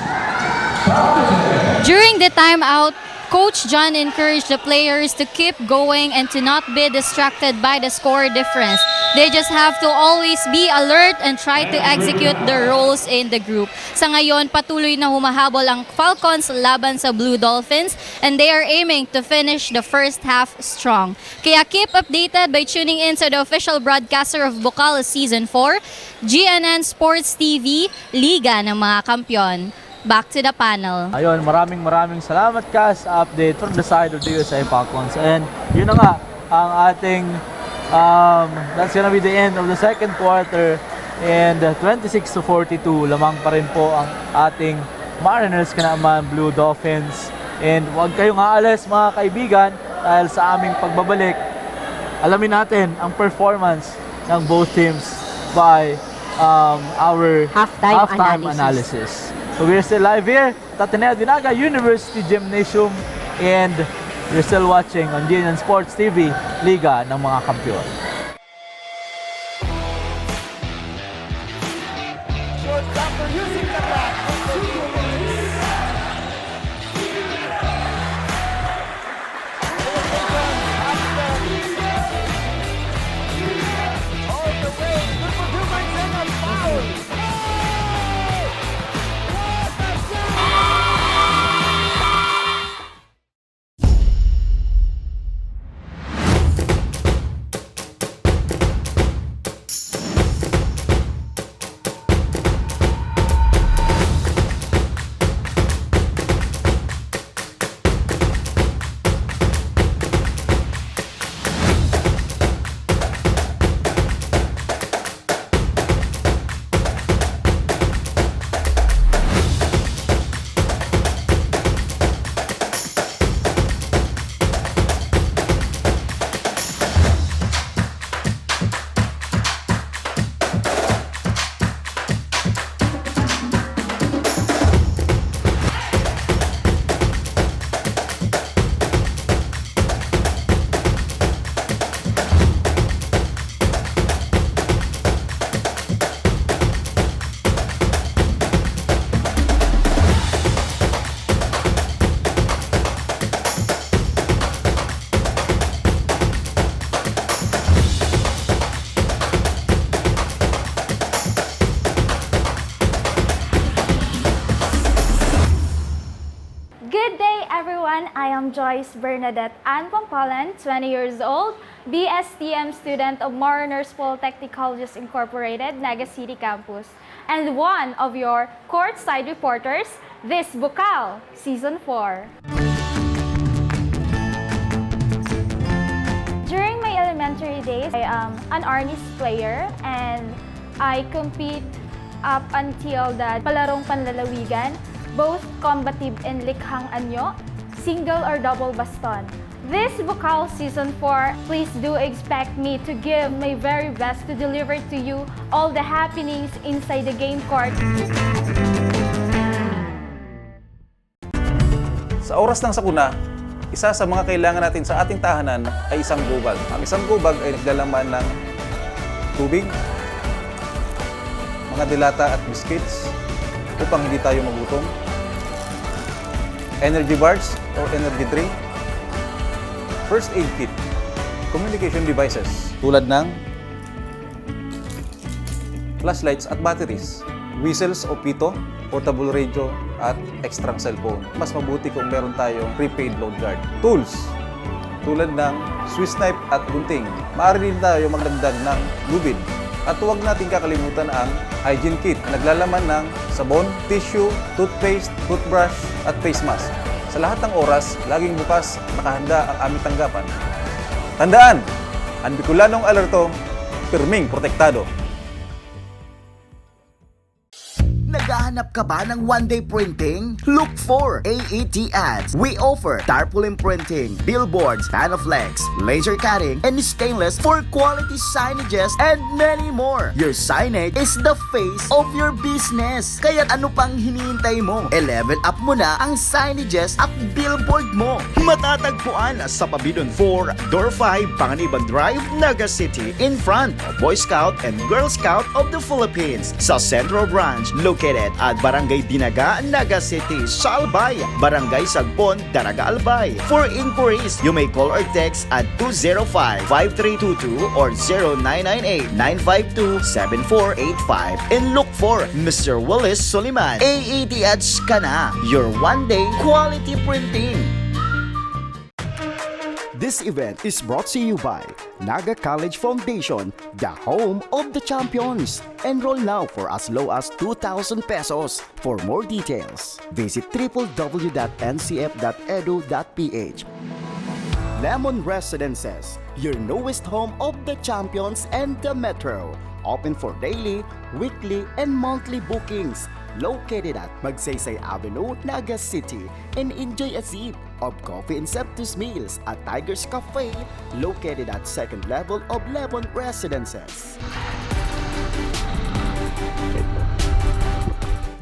During the timeout, Coach John encouraged the players to keep going and to not be distracted by the score difference. They just have to always be alert and try to execute their roles in the group. Sa ngayon, patuloy na humahabol ang Falcons laban sa Blue Dolphins and they are aiming to finish the first half strong. Kaya keep updated by tuning in to the official broadcaster of Bucal Season 4, GNN Sports TV, Liga ng mga Kampiyon. Back to the panel. Ayun, maraming salamat ka sa update from the side of the USA Falcons. And yun na nga, ang ating, that's gonna be the end of the second quarter. And 26-42, lamang pa rin po ang ating Mariners CANAMAN Blue Dolphins. And huwag kayong aalis mga kaibigan dahil sa aming pagbabalik, alamin natin ang performance ng both teams by our halftime analysis. So we're still live here at Ateneo-Dinaga University Gymnasium and you're still watching on GNN Sports TV, Liga ng mga Kampiyon. Shortstopper using the block. All the way. Number 2 makes in a foul. am Joyce Bernadette Ann Pampalan, 20 years old, BSTM student of Mariners Polytechnic Colleges Incorporated, Naga City Campus, and one of your courtside reporters, this Bucal, Season 4. During my elementary days, I am an arnis player and I compete up until the palarong panlalawigan, both combative and likhang anyo, single or double baston. This Bucal Season 4, please do expect me to give my very best to deliver to you all the happenings inside the game court. Sa oras ng sakuna, isa sa mga kailangan natin sa ating tahanan ay isang gubag. Ang isang gubag ay naglalaman ng tubig, mga dilata at biscuits upang hindi tayo magutom, energy bars or energy drink, first aid kit, communication devices tulad ng flashlights at batteries, whistles o pito, portable radio at extra cellphone. Mas mabuti kung meron tayong prepaid load guard. Tools tulad ng Swiss knife at gunting. Maaari din tayo magdagdag ng lubid. At huwag natin kakalimutan ang hygiene kit na naglalaman ng sabon, tissue, toothpaste, toothbrush at face mask. Sa lahat ng oras, laging bukas nakahanda ang aming tanggapan. Tandaan, ang Bicolanong alerto, pirming protektado. Naghahanap ka ba ng one-day printing? Look for AET Ads. We offer tarpaulin printing, billboards, panflex, laser cutting, and stainless for quality signages and many more. Your signage is the face of your business. Kaya ano pang hinihintay mo? I-level up mo na ang signages at billboard mo. Matatagpuan sa Pabidon 4, Door 5, Panganiban Drive, Naga City, in front of Boy Scout and Girl Scout of the Philippines. Sa Central Branch, located at Barangay Dinaga, Naga City, Salbay, Barangay Sagpon, Daraga Albay. For inquiries, you may call or text at 205-5322 or 0998-952-7485 and look for Mr. Willis Soliman. AET Ads ka na, your one-day quality printing. This event is brought to you by Naga College Foundation, the home of the champions. Enroll now for as low as 2,000 pesos. For more details, visit www.ncf.edu.ph. Lemon Residences, your newest home of the champions and the metro. Open for daily, weekly, and monthly bookings. Located at Magsaysay Avenue, Naga City, and enjoy a sip of coffee and Septus meals at Tiger's Cafe, located at second level of Lemon Residences.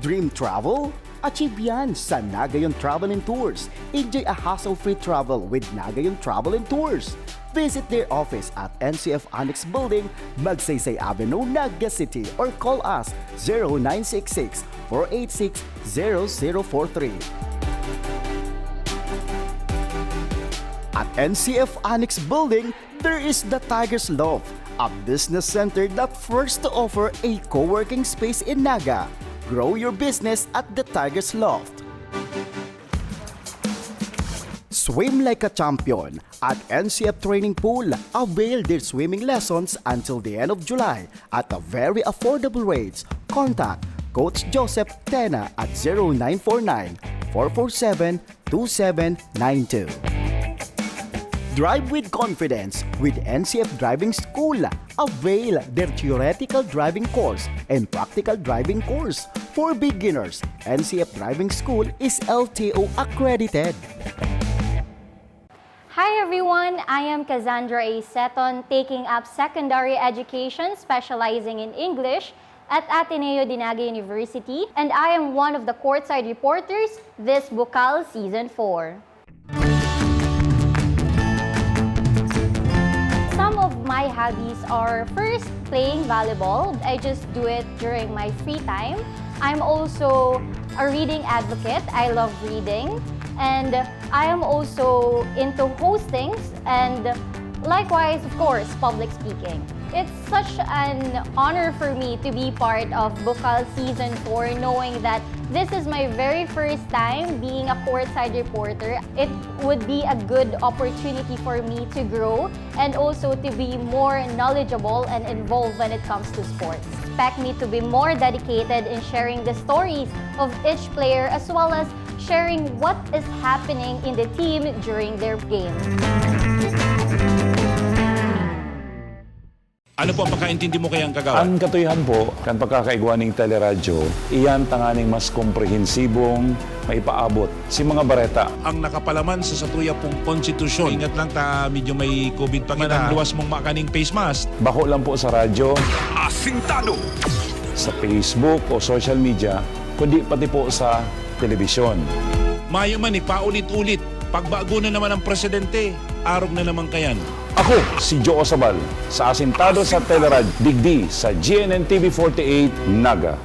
Dream travel? Achieve yan sa Nagayon Travel and Tours. Enjoy a hassle-free travel with Nagayon Travel and Tours. Visit their office at NCF Annex Building, Magsaysay Avenue, Naga City, or call us 0966-486-0043. At NCF Annex Building, there is the Tiger's Loft, a business center that first to offer a co-working space in Naga. Grow your business at the Tiger's Loft. Swim like a champion at NCF Training Pool. Avail their swimming lessons until the end of July at a very affordable rates. Contact Coach Joseph Tena at 0949-447-2792. Drive with confidence with NCF Driving School. Avail their theoretical driving course and practical driving course. For beginners, NCF Driving School is LTO accredited. Hi everyone, I am Cassandra A. Seton, taking up secondary education specializing in English at Ateneo-Dinaga University, and I am one of the courtside reporters this Bucal Season 4. Some of my hobbies are first playing volleyball. I just do it during my free time. I'm also a reading advocate. I love reading. And I am also into hostings and likewise, of course, public speaking. It's such an honor for me to be part of Bucal Season 4, knowing that this is my very first time being a courtside reporter. It would be a good opportunity for me to grow and also to be more knowledgeable and involved when it comes to sports. Expect me to be more dedicated in sharing the stories of each player as well as sharing what is happening in the team during their game. Ano po ang pagkaintindi mo kayang kagawa? Ang katuyahan po, kan pagkakaigwa ng teleradyo, iyan tanganing mas komprehensibong maipaabot si mga bareta. Ang nakapalaman sa satuya pong konstitusyon. Ingat lang ta, medyo may COVID pa kita. Luwas mong makaning face mask. Bako lang po sa radyo, Asintado! sa Facebook o social media, kundi pati po sa telebisyon. Mayo man paulit-ulit. Pagbago na naman ang presidente, arog na naman kayan. Ako, si Joe Isabel, sa Asintado sa Teleradyo, digdi sa GNTV-48 Naga.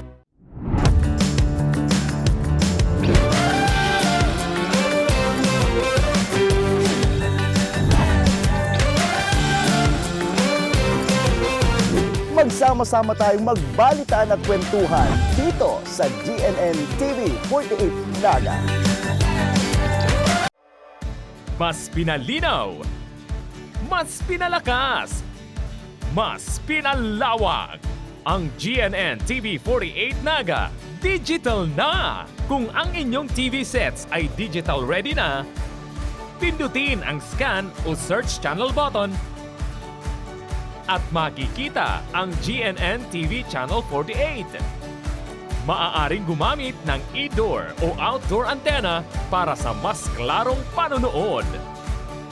Magsama-sama tayong magbalitaan at kwentuhan dito sa GNTV-48 Naga. Mas pinalinaw, mas pinalakas, mas pinalawak. Ang GNTV-48 Naga, digital na! Kung ang inyong TV sets ay digital ready na, pindutin ang scan o search channel button at makikita ang GNN-TV Channel 48. Maaaring gumamit ng indoor o outdoor antenna para sa mas klarong panonood.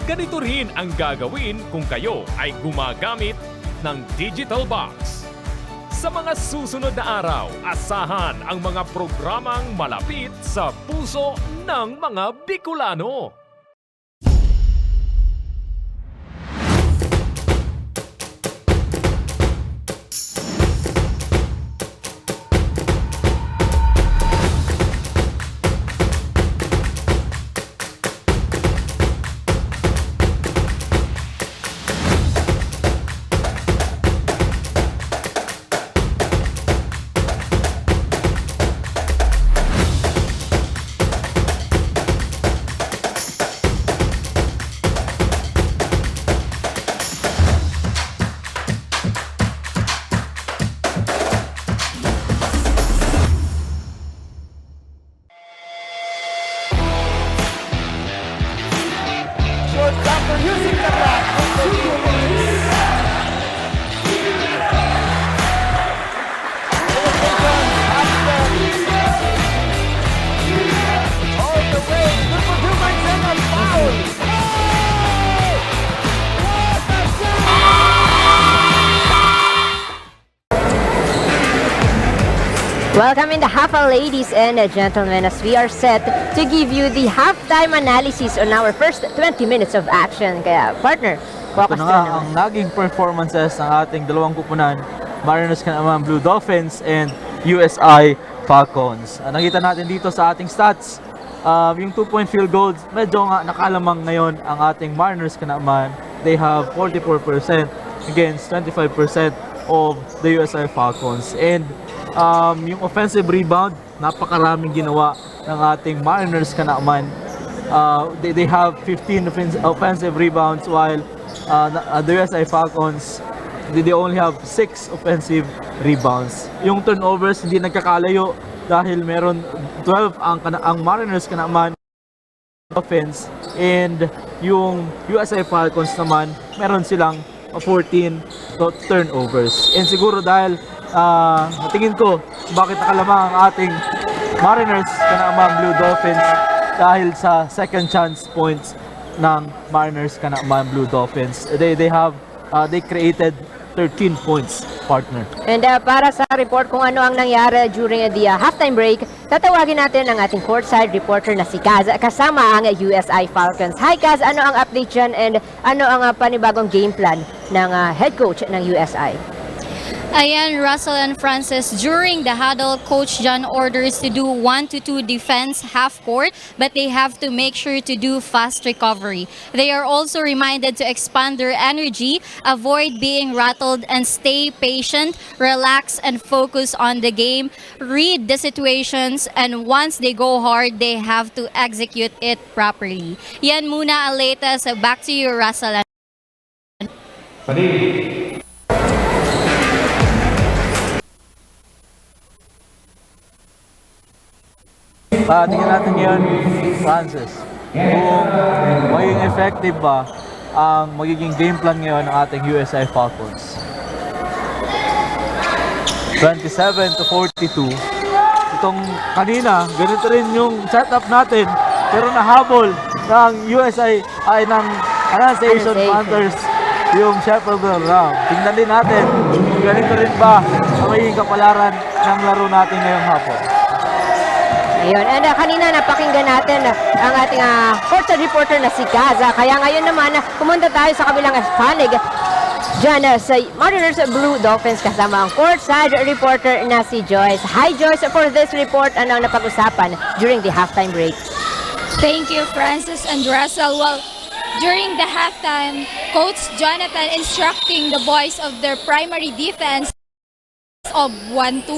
Ganito rin ang gagawin kung kayo ay gumagamit ng digital box. Sa mga susunod na araw, asahan ang mga programang malapit sa puso ng mga Bicolano. Welcome in the Half-Hour, ladies and gentlemen, as we are set to give you the halftime analysis on our first 20 minutes of action. Kaya, partner, Ito na nga ang naging performances ng ating dalawang kupunan, Mariners CANAMAN Blue Dolphins and USI Falcons. Nakita natin dito sa ating stats, yung 2-point field goals, medyo nga nakalamang ngayon ang ating Mariners CANAMAN. They have 44% against 25% of the USI Falcons. And yung offensive rebound, napakaraming ginawa ng ating Mariners CANAMAN. They have 15 offensive rebounds while the USI Falcons, they only have 6 offensive rebounds. Yung turnovers hindi nagkakalayo dahil meron 12 ang Mariners CANAMAN offense, and yung USI Falcons naman meron silang 14 turnovers. And siguro dahil tingin ko bakit nakalamang ang ating Mariners CANAMAN Blue Dolphins dahil sa second chance points ng Mariners CANAMAN Blue Dolphins. They created 13 points, partner. And para sa report kung ano ang nangyari during the halftime break, tatawagin natin ang ating courtside reporter na si Kaz kasama ang USI Falcons. Hi Kaz, ano ang update dyan and ano ang panibagong game plan ng head coach ng USI? Ayan, Russell and Francis, during the huddle, Coach John orders to do 1-2 defense half court, but they have to make sure to do fast recovery. They are also reminded to expand their energy, avoid being rattled, and stay patient, relax, and focus on the game, read the situations, and once they go hard, they have to execute it properly. Yan muna ang latest. Back to you, Russell. Tingnan natin ngayon, Francis, kung magiging effective ba ang magiging game plan ngayon ng ating USI Falcons. 27-42. Itong kanina, ganito rin yung setup natin, pero nahabol ng USI ay ng Annunciation Panthers yung Shepherd round. Tingnan din natin kung ganito rin ba ang magiging kapalaran ng laro natin ngayong hapon. Ayun, and kanina napakinggan natin ang ating courtside reporter na si Gaza. Kaya ngayon naman, pumunta tayo sa kabilang panig dyan sa Mariners Blue Dolphins kasama ang courtside reporter na si Joyce. Hi Joyce, for this report, ano ang napag-usapan during the halftime break? Thank you, Francis and Russell. Well, during the halftime, Coach Jonathan instructing the boys of their primary defense of 1-1.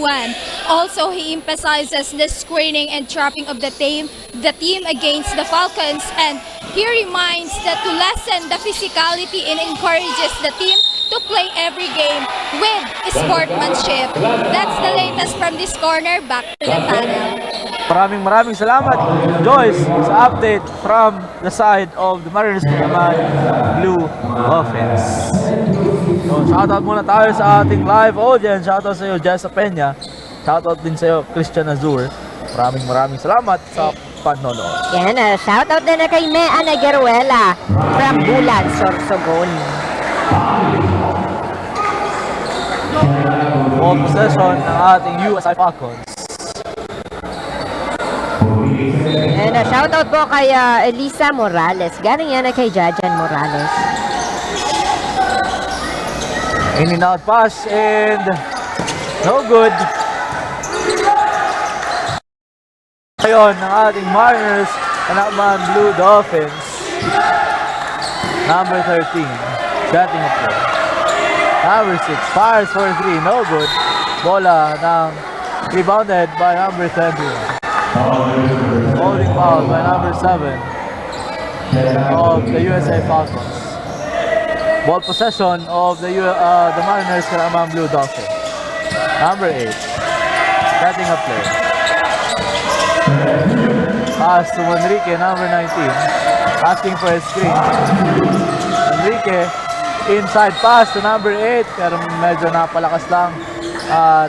Also, he emphasizes the screening and trapping of the team against the Falcons, and he reminds that to lessen the physicality and encourages the team to play every game with sportsmanship. That's the latest from this corner. Back to the panel. Maraming salamat, Joyce, sa update from the side of the Mariners Blue Dolphins. So, shoutout muna tayo sa ating live audience. Shoutout sa iyo, Jessa Peña. Shoutout din sa iyo, Christian Azur. Maraming salamat sa panonood. Yan, shoutout din na kay Mea Nageruela from Bucal, Sorsogon. Ball possession ng ating USI Falcons. And shoutout po kay Elisa Morales. Galing yan kay Jajan Morales. In and out pass and no good. Ngayon ng ating Mariners CANAMAN Blue Dolphins. Number 13, setting up play. Number 6, fires for 3, no good. Bola ng rebounded by number 21. Holding foul by number 7 of the USA Falcons. Ball possession of the Mariners CANAMAN Blue Dolphins. Number 8, setting up play. Pass to Enrique, number 19, asking for a screen. Enrique, inside pass to number 8, pero medyo napalakas lang at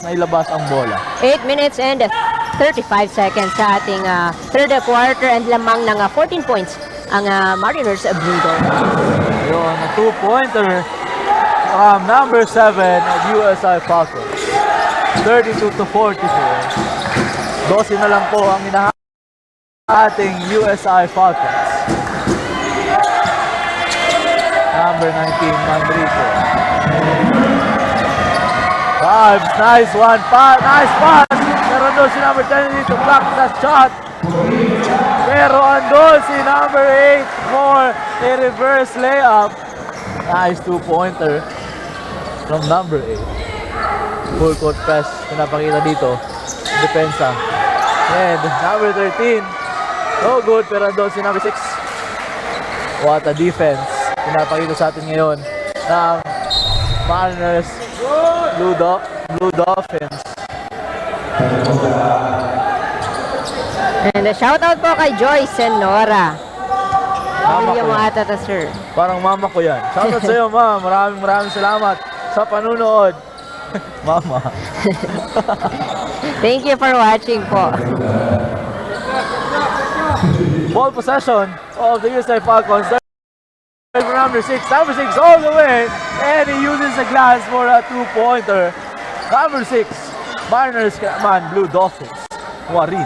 nailabas ang bola. 8 minutes and 35 seconds sa ating third quarter and lamang ng 14 points ang Mariners Blue Dolphins. Yun, a 2-pointer from number 7 of USI Falcons. 32-44. 12 na lang po ang ating USI Falcons. Number 19, Manrico. Vibes, nice one, nice pass. Pero doon si number 10 to block that shot. Pero andun si number 8 for a reverse layup. Nice 2-pointer from number 8. Full court press, pinapakita dito. Depensa. And number 13, no good, pero andun si number 6. What a defense. Pinapakita sa atin ngayon ng Mariners Blue Dolphins. And a shoutout po kay Joyce and Nora. Mama ko Yung yan. ata ta, sir. Parang mama ko yan. Shoutout sa iyo, ma. Maraming salamat sa panunood. Mama. Thank you for watching po. Ball possession of the USA Falcons. Number 6 all the way, and he uses the glass for a 2-pointer. Number 6, Mariners CANAMAN Blue Dolphins. Warin.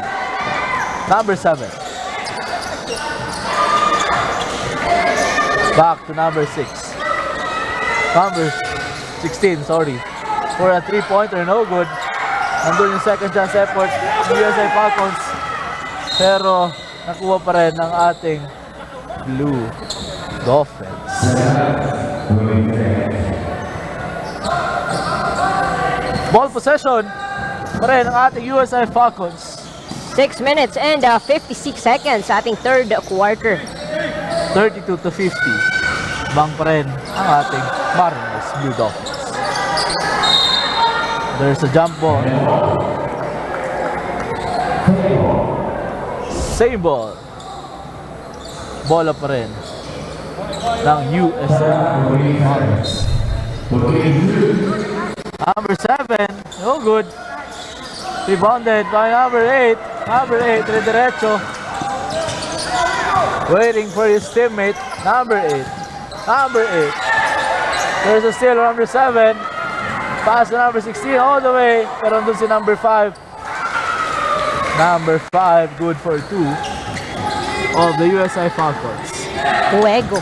Number 7. Back to number 6. Number 16, sorry. For a 3-pointer, no good. Nandun yung second chance effort ng USA Falcons. Pero nakuha pa rin ng ating Blue Dolphins. Ball possession pa rin ng ating USA Falcons. 6 minutes and 56 seconds sa ating third quarter. 32-50. Bang pa rin ang ating Mariners Blue Dolphins. There's a jump ball. Same ball. Bola pa rin ng USA Mariners. Number 7, no good. Rebounded by number 8. Number 8, rediretso. Waiting for his teammate. Number 8. Number 8. There's a steal, number 7. Pass to number 16 all the way. Pero doon si number 5. Number 5, good for 2 of the USA Falcons. Fuego.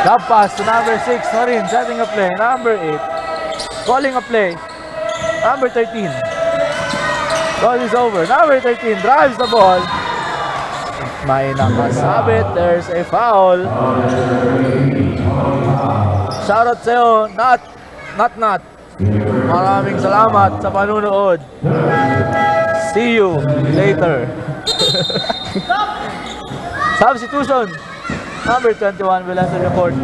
Top pass to number 6, Marin, setting a play. Number 8, calling a play. Number 13. Ball is over. Number 13 drives the ball. May nakasabit. There's a foul. Shoutout sa'yo, Not. Maraming salamat sa panunood. See you later. Substitution. Number 21 will enter the court.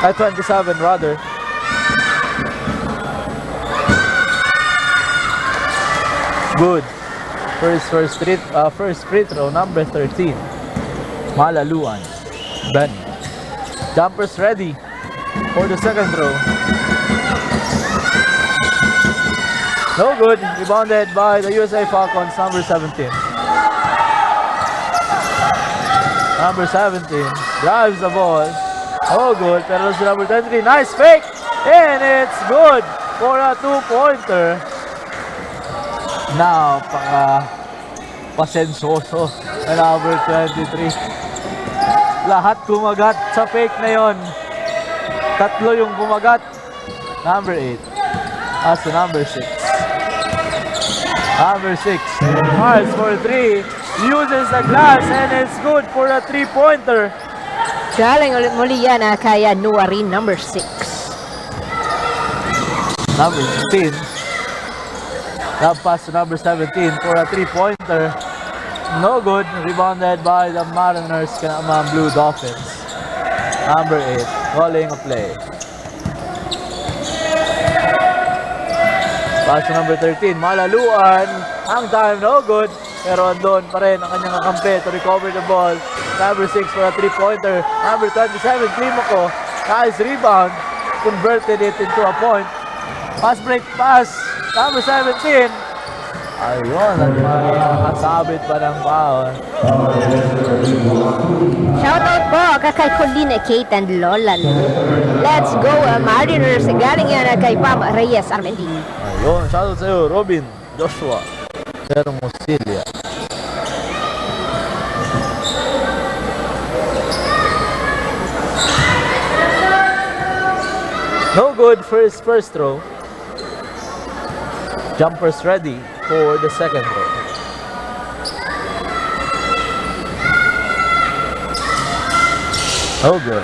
At 27 rather. Good. First free throw, number 13. Malaluan. Ben. Jumpers ready for the second throw. No good. Rebounded by the USA Falcons, number 17. Number 17 drives the ball. Oh, good. Pero si number 23, nice fake. And it's good for a 2-pointer. Now, pasensoso na number 23. Lahat kumagat sa fake na yon. Tatlo yung kumagat. Number 8. As to number 6. Number 6. Fires for 3. Uses the glass and it's good for a 3-pointer. Galing ulit muli yan kaya Nuarin, number 6. Number 16. Love pass to number 17 for a 3-pointer. No good. Rebounded by the Mariners, CANAMAN Blue Dolphins. Number 8. Calling a play. Pass to number 13. Malaluan. Ang time, no good. Pero andun pa rin ang kanyang kakampi to recover the ball. Number 6 for a 3-pointer. Number 27, Climaco. Nice rebound. Converted it into a point. Pass break pass. Number 17. Ayun, at may nakasabit pa ng foul. Shoutout po kay Colleen, Kate, and Lolan. Let's go Mariners. Galing yan kay Pam Reyes Armendin. Ayun, shoutout sa'yo, Robin, Joshua, Hermosilia. No good for his first throw. Jumpers ready for the second throw. No good.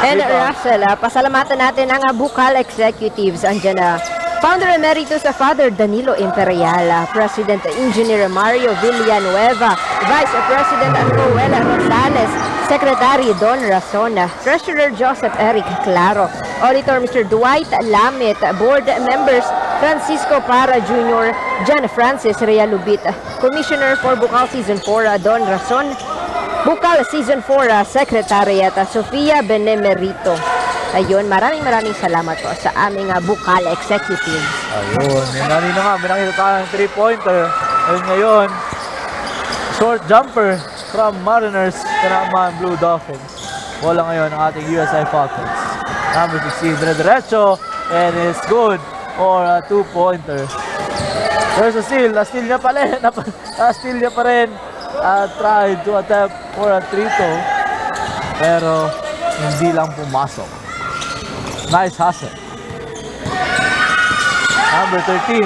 And Russell, pasalamatan natin ang Bucal executives. Andiyan na Founder Emeritus Father Danilo Imperial, President Engineer Mario Villanueva, Vice President Roel Rosales, Secretary Don Razona, Treasurer Joseph Eric Claro, Auditor Mr. Dwight Lamit, Board Members Francisco Para Jr., John Francis Realubit, Commissioner for Bucal Season 4 Don Razon, Bucal Season 4 Secretariat Sofia Benemerito. Ayun, maraming salamat po sa aming Bucal executives. Ayun, yung kanina nga, binakita tayo ng 3-pointer. Ayun ngayon, short jumper from Mariners, CANAMAN Blue Dolphins. Bola ngayon ang ating USA Falcons. Number 16, diretso, and it's good for a 2-pointer. There's a steal, na-steal niya pa rin tried to attempt for a 3-2 pero hindi lang pumasok. Nice hustle. Number 13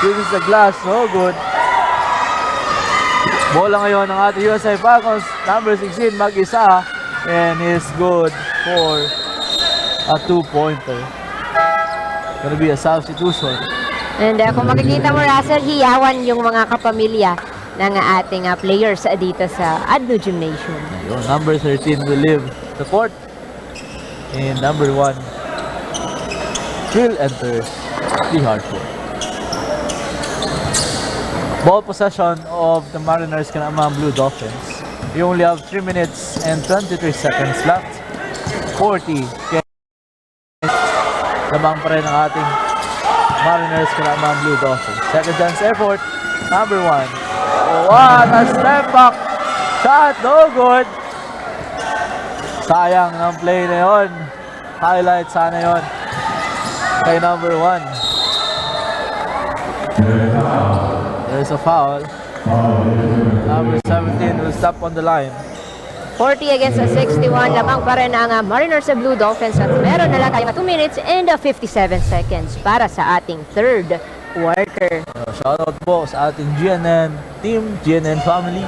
uses the glass, no good. Bola ngayon ng ating USA Falcons. Number 16 mag-isa and is good for a 2-pointer. Gonna be a substitution. And kung makikita mo, Russell, hiyawan yung mga kapamilya ng ating players dito sa Adno Gymnasium. Ayun, number 13 will leave the court. And number 1 will enter the hardcourt. Ball possession of the Mariners CANAMAN Blue Dolphins. You only have 3 minutes and 23 seconds left. 40. Lamang pa rin ang ating Mariners CANAMAN Blue Dolphins. Second chance effort. Number 1. What a step back shot. No good. Sayang ng play na yun. Highlight sana yun kay number 1. There's a foul. Number 17 will step on the line. 40 against 61. Lamang pa rin ang Mariners Blue Dolphins at meron na lang tayong 2 minutes and 57 seconds para sa ating third quarter. Shoutout po sa ating GNN team, GNN family.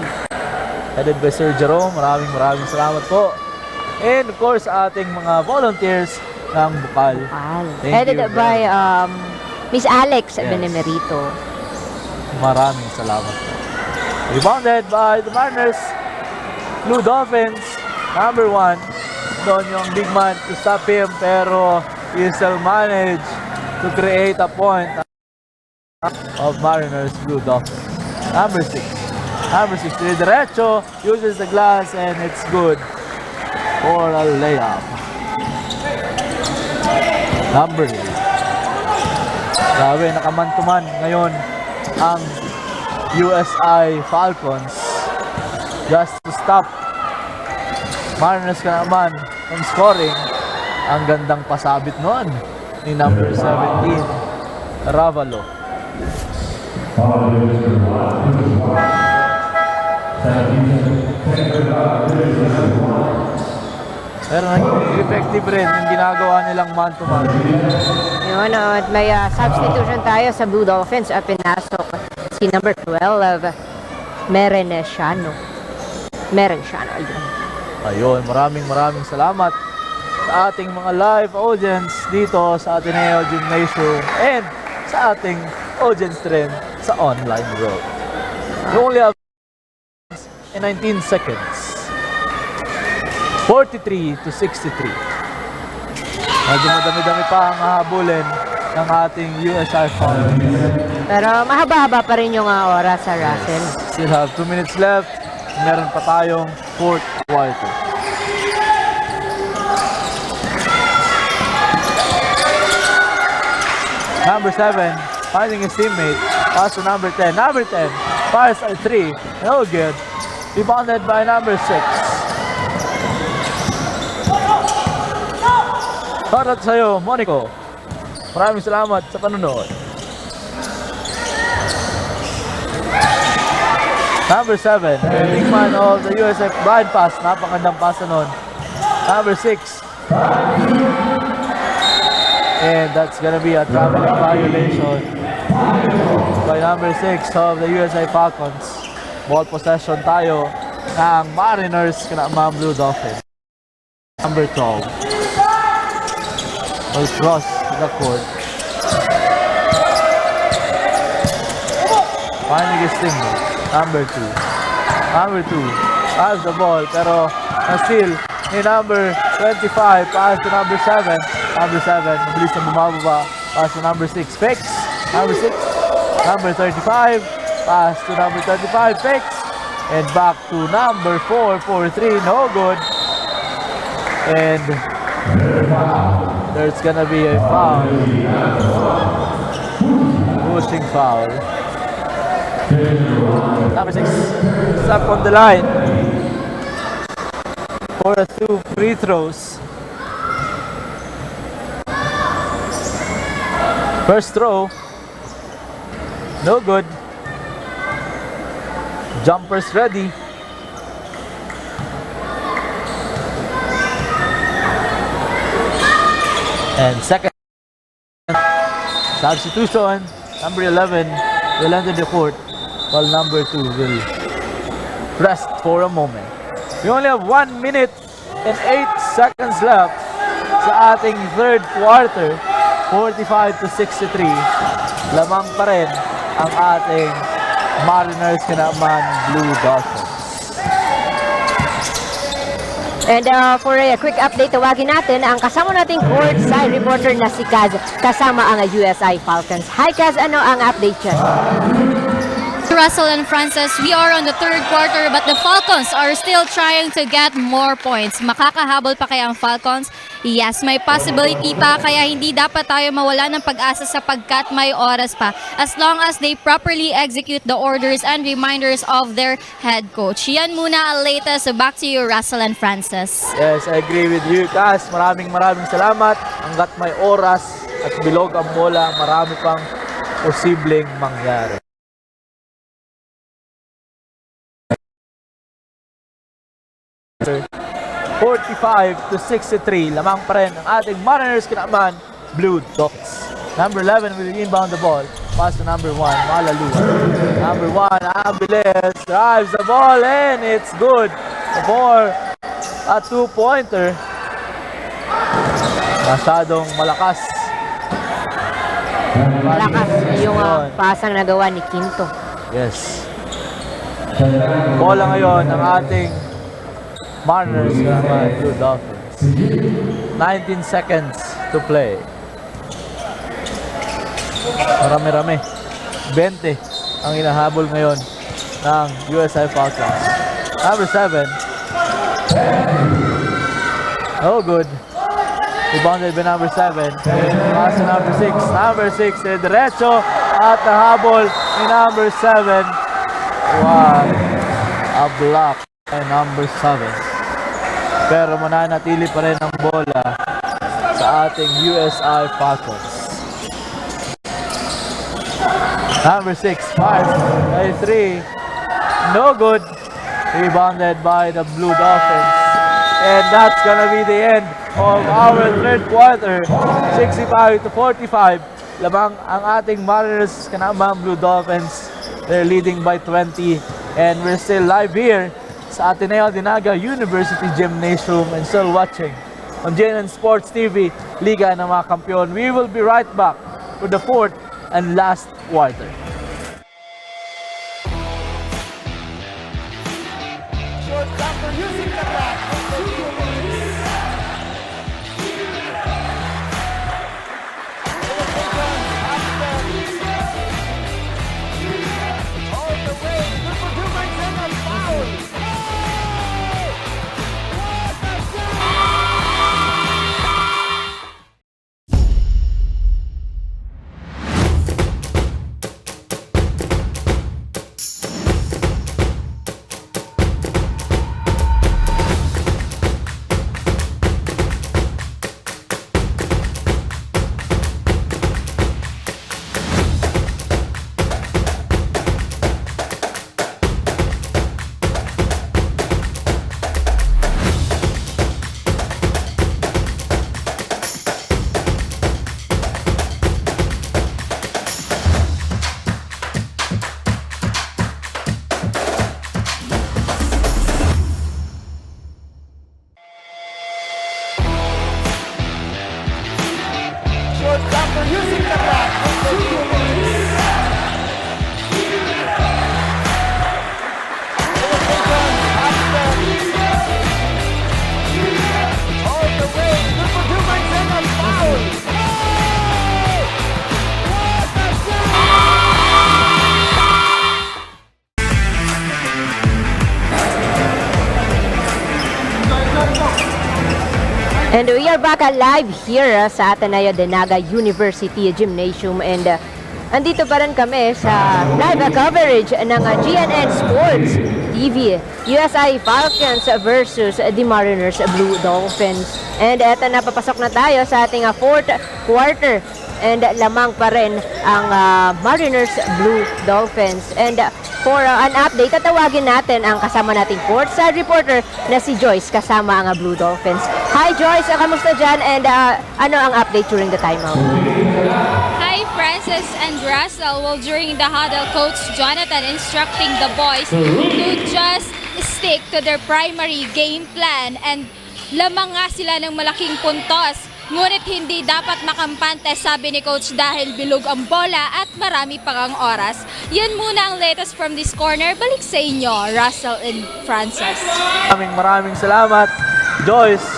Headed by Sir Jerome. Maraming salamat po. And of course, ating mga volunteers ng Bucal. Headed by Miss Alex Benemerito. Maraming salamat po. Rebounded by the Mariners Blue Dolphins. Number 1. Doon yung big man to stop him pero he still managed to create a point of Mariners Blue Dolphins. Number 6. Number 6. Diretso uses the glass and it's good for a layup. Number 8. Grabe, nakaman-tuman ngayon ang USI Falcons just to stop Mariners CANAMAN from scoring. Ang gandang pasabit noon ni number 17 Ravalo. Pero naging effective rin yung ginagawa nilang man-to-man. Yun, at may substitution tayo sa Blue Dolphins. Pinasok si number 12, Merenciano. Ayun, maraming salamat sa ating mga live audience dito sa Ateneo Gymnasium and sa ating audience rin sa online world. We only have 19 seconds. 43 to 63. Medyo madami-dami pa ang hahabulin ng ating USI Falcons. Pero mahaba-haba pa rin yung oras sa Russell. Still have 2 minutes left. Meron pa tayong fourth quarter. Number 7, finding his teammate. Pass to number 10. Number 10, fires a 3. No good. Rebounded by number 6. Shoutout sa'yo, Monico. Maraming salamat sa panonood. Number 7, big man of the USF blind pass. Napakandang pass nun. Number 6. And that's gonna be a traveling violation by number 6 of the USA Falcons. Ball possession tayo ng Mariners CANAMAN Blue Dolphins. Number 12. Will cross the court. Finding his teammate. Number 2. Number 2 has the ball pero na-steal ni number 25. Pass to number 7. Number 7, mabilis na bumababa. Pass to number 6. Fix. Number 6. Number 35. Pass to number 35. Fix. And back to number 4. 4-3. No good. And there's gonna be a foul. Pushing foul. Number 6 step on the line for a 2 free throws. First throw, no good. Jumpers ready. And second substitution, number 11 will enter the court while number 2 will rest for a moment. We only have 1 minute and 8 seconds left sa ating third quarter. 45 to 63. Lamang pa rin ang ating Mariners CANAMAN Blue Dolphins. And for a quick update, tawagin natin ang kasama nating courtside reporter na si Kaz kasama ang USI Falcons. Hi Kaz, ano ang update dyan? Russell and Francis, we are on the third quarter but the Falcons are still trying to get more points. Makakahabol pa kaya ang Falcons? Yes, may possibility pa kaya hindi dapat tayo mawala ng pag-asa sapagkat may oras pa as long as they properly execute the orders and reminders of their head coach. Yan muna ang latest. So back to you, Russell and Francis. Yes, I agree with you, Kaz. Maraming salamat. Hanggat may oras at bilog ang bola, marami pang posibleng mangyari. Sir. 45 to 63. Lamang pa rin ang ating Mariners CANAMAN Blue Dolphins. Number 11 will inbound the ball. Pass to number 1, Malaluwa. Number 1, Abilis drives the ball in. It's good for a 2-pointer. Masyadong malakas. Malakas yung pasang nagawa ni Quinto. Yes. Bola ngayon ang ating Mariners CANAMAN Blue Dolphins. 19 seconds to play. Marami-rami. 20 ang inahabol ngayon ng USI Falcons. Number 7. Oh, good. Rebounded by number 7. Pass to number 6. Number 6, diretso at nahabol ni number 7. Wow. A block by number 7. Pero mananatili pa rin ang bola sa ating USI Falcons. Number 6, fires by 3. No good. Rebounded by the Blue Dolphins. And that's gonna be the end of our third quarter. 65 to 45. Lamang ang ating Mariners CANAMAN Blue Dolphins. They're leading by 20. And we're still live here sa DOLPHINS University Gymnasium and still watching on GNN Sports TV, Liga ng mga Kampiyon. We will be right back for the fourth and last quarter. And we are back live here sa DOLPHINS University Gymnasium and andito pa rin kami sa live coverage ng GNN Sports TV, USI Falcons versus the Mariners Blue Dolphins. And eto na, papasok na tayo sa ating fourth quarter. and lamang pa rin ang Mariners Blue Dolphins. And for an update, tatawagin natin ang kasama nating courtside reporter na si Joyce kasama ang Blue Dolphins. Hi Joyce, kamusta dyan? And ano ang update during the timeout? Hi, Francis and Russell. Well, during the huddle, Coach Jonathan instructing the boys to just stick to their primary game plan and lamang nga sila ng malaking puntos. Ngunit hindi dapat makampante, sabi ni Coach, dahil bilog ang bola at marami pang ang oras. Yan muna ang latest from this corner. Balik sa inyo, Russell and Francis. Maraming salamat, Joyce.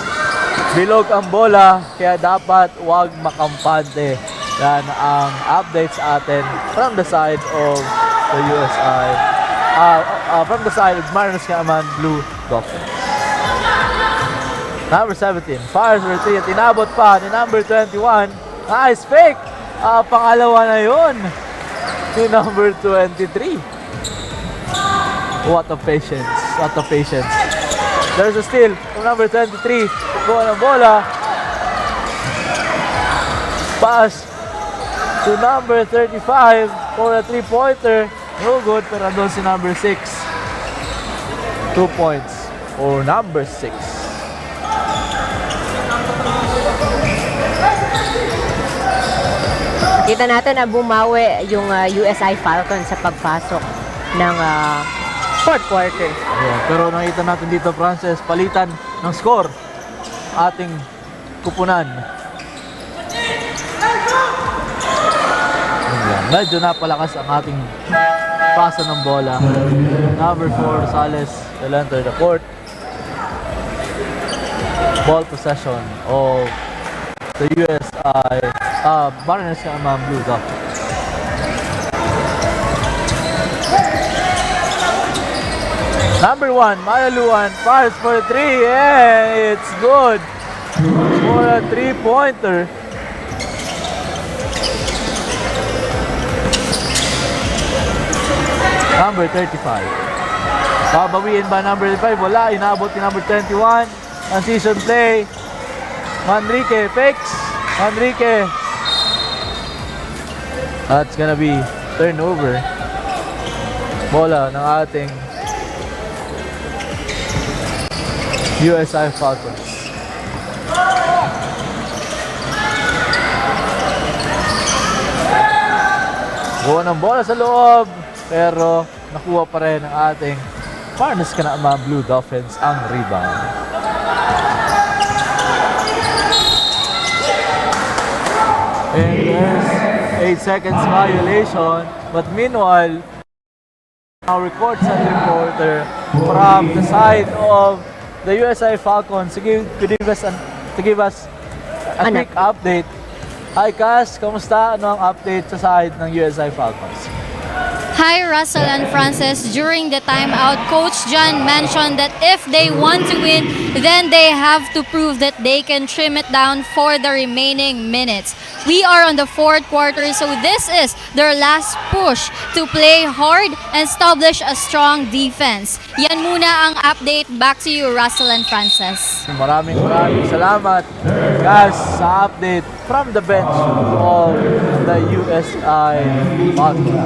Bilog ang bola, kaya dapat huwag makampante. Yan ang updates atin from the side of the USI. From the side of Mariners CANAMAN Blue Dolphins. Number 17, fires for 3 at inabot pa ni number 21. Nice fake! Pangalawa na yun ni number 23. What a patience, what a patience. There's a steal from number 23. Kuha ng bola. Pass to number 35 for a 3-pointer. No good, pero doon si number 6. 2 points for number 6. Kita natin na bumawi yung USI Falcons sa pagpasok ng fourth quarter. Yeah, pero nakita natin dito, Frances, palitan ng score ating kupunan. Ayan, medyo napalakas ang ating pasa ng bola. Number 4, Rosales will enter the court. Ball possession of the USI Mariners CANAMAN Blue Dolphins. Number 1, Malaluan, fires for 3, and it's good for a 3-pointer. Number 35. Babawiin ba number 35? Wala, inabot ni number 21. Transition play. Manrique, fakes. Manrique. That's gonna be turnover. Bola ng ating USI Falcons. Buwan ng bola sa loob, pero nakuha pa rin ang ating Mariners CANAMAN Blue Dolphins ang rebound. And there's 8 seconds violation, but meanwhile, our courtside reporter from the side of the USI Falcons to give us a quick update. Hi Cass, kamusta? Ano ang update sa side ng USI Falcons? Hi, Russell and Francis. During the timeout, Coach John mentioned that if they want to win, then they have to prove that they can trim it down for the remaining minutes. We are on the fourth quarter, so this is their last push to play hard and establish a strong defense. Yan muna ang update. Back to you, Russell and Francis. Maraming salamat, guys, sa update from the bench of the USI Falcons.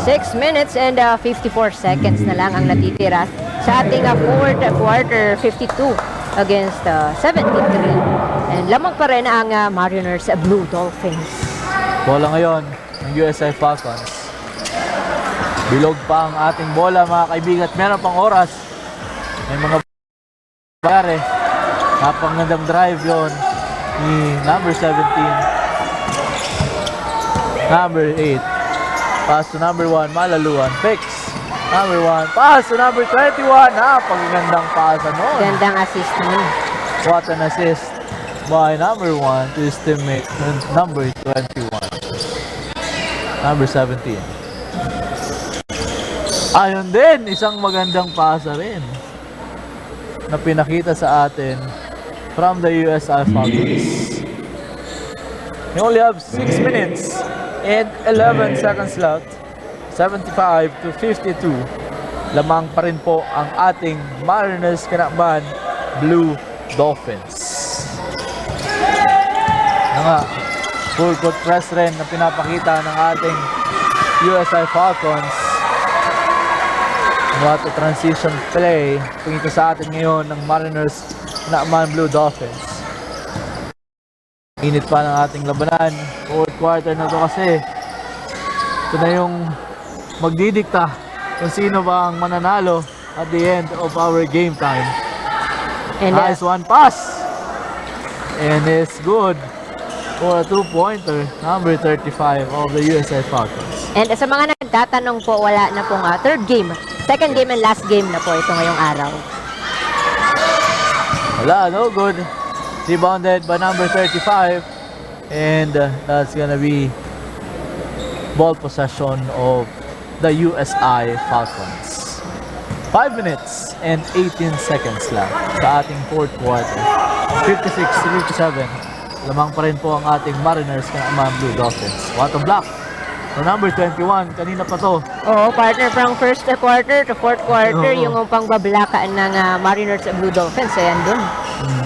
6 minutes and 54 seconds na lang ang natitira sa ating fourth quarter, 52 against 73. And lamang pa rin ang Mariners Blue Dolphins. Bola ngayon ng USI Falcons. Bilog pa ang ating bola, mga kaibigan, at meron pang oras. May mga bagay. Napangandang drive yon ni number 17. Number 8. Pass to number 1, Malaluan. Fix. Number 1. Pass to number 21. Napagandang pasa noon. Gandang assist nun. What an assist by number 1 to his teammate, number 21. Number 17. Ayun din, isang magandang pasa rin na pinakita sa atin from the USI Falcons. We only have 6 minutes and 11 seconds left. 75 to 52. Lamang pa rin po ang ating Mariners CANAMAN Blue Dolphins. Na nga, Full court press rin na pinapakita ng ating USI Falcons. What a transition play ito sa atin ngayon ng Mariners CANAMAN Blue Dolphins. Init pa ng ating labanan. Fourth quarter na to kasi. Ito na yung magdidikta kung sino ba ang mananalo at the end of our game time. And nice one pass. And it's good for a two-pointer, number 35 of the USA Falcons. And sa mga nagtatanong po, wala na pong third game. Second game and last game na po ito ngayong araw. Wala, no good. Rebounded by number 35. And that's gonna be ball possession of the USI Falcons. 5 minutes and 18 seconds lang sa ating fourth quarter. 56-57. Lamang pa rin po ang ating Mariners CANAMAN Blue Dolphins. What a block! So number 21, kanina pa to. Oo, partner, from first quarter to fourth quarter, yung pangbablaka ng Mariners Blue Dolphins, ayan dun.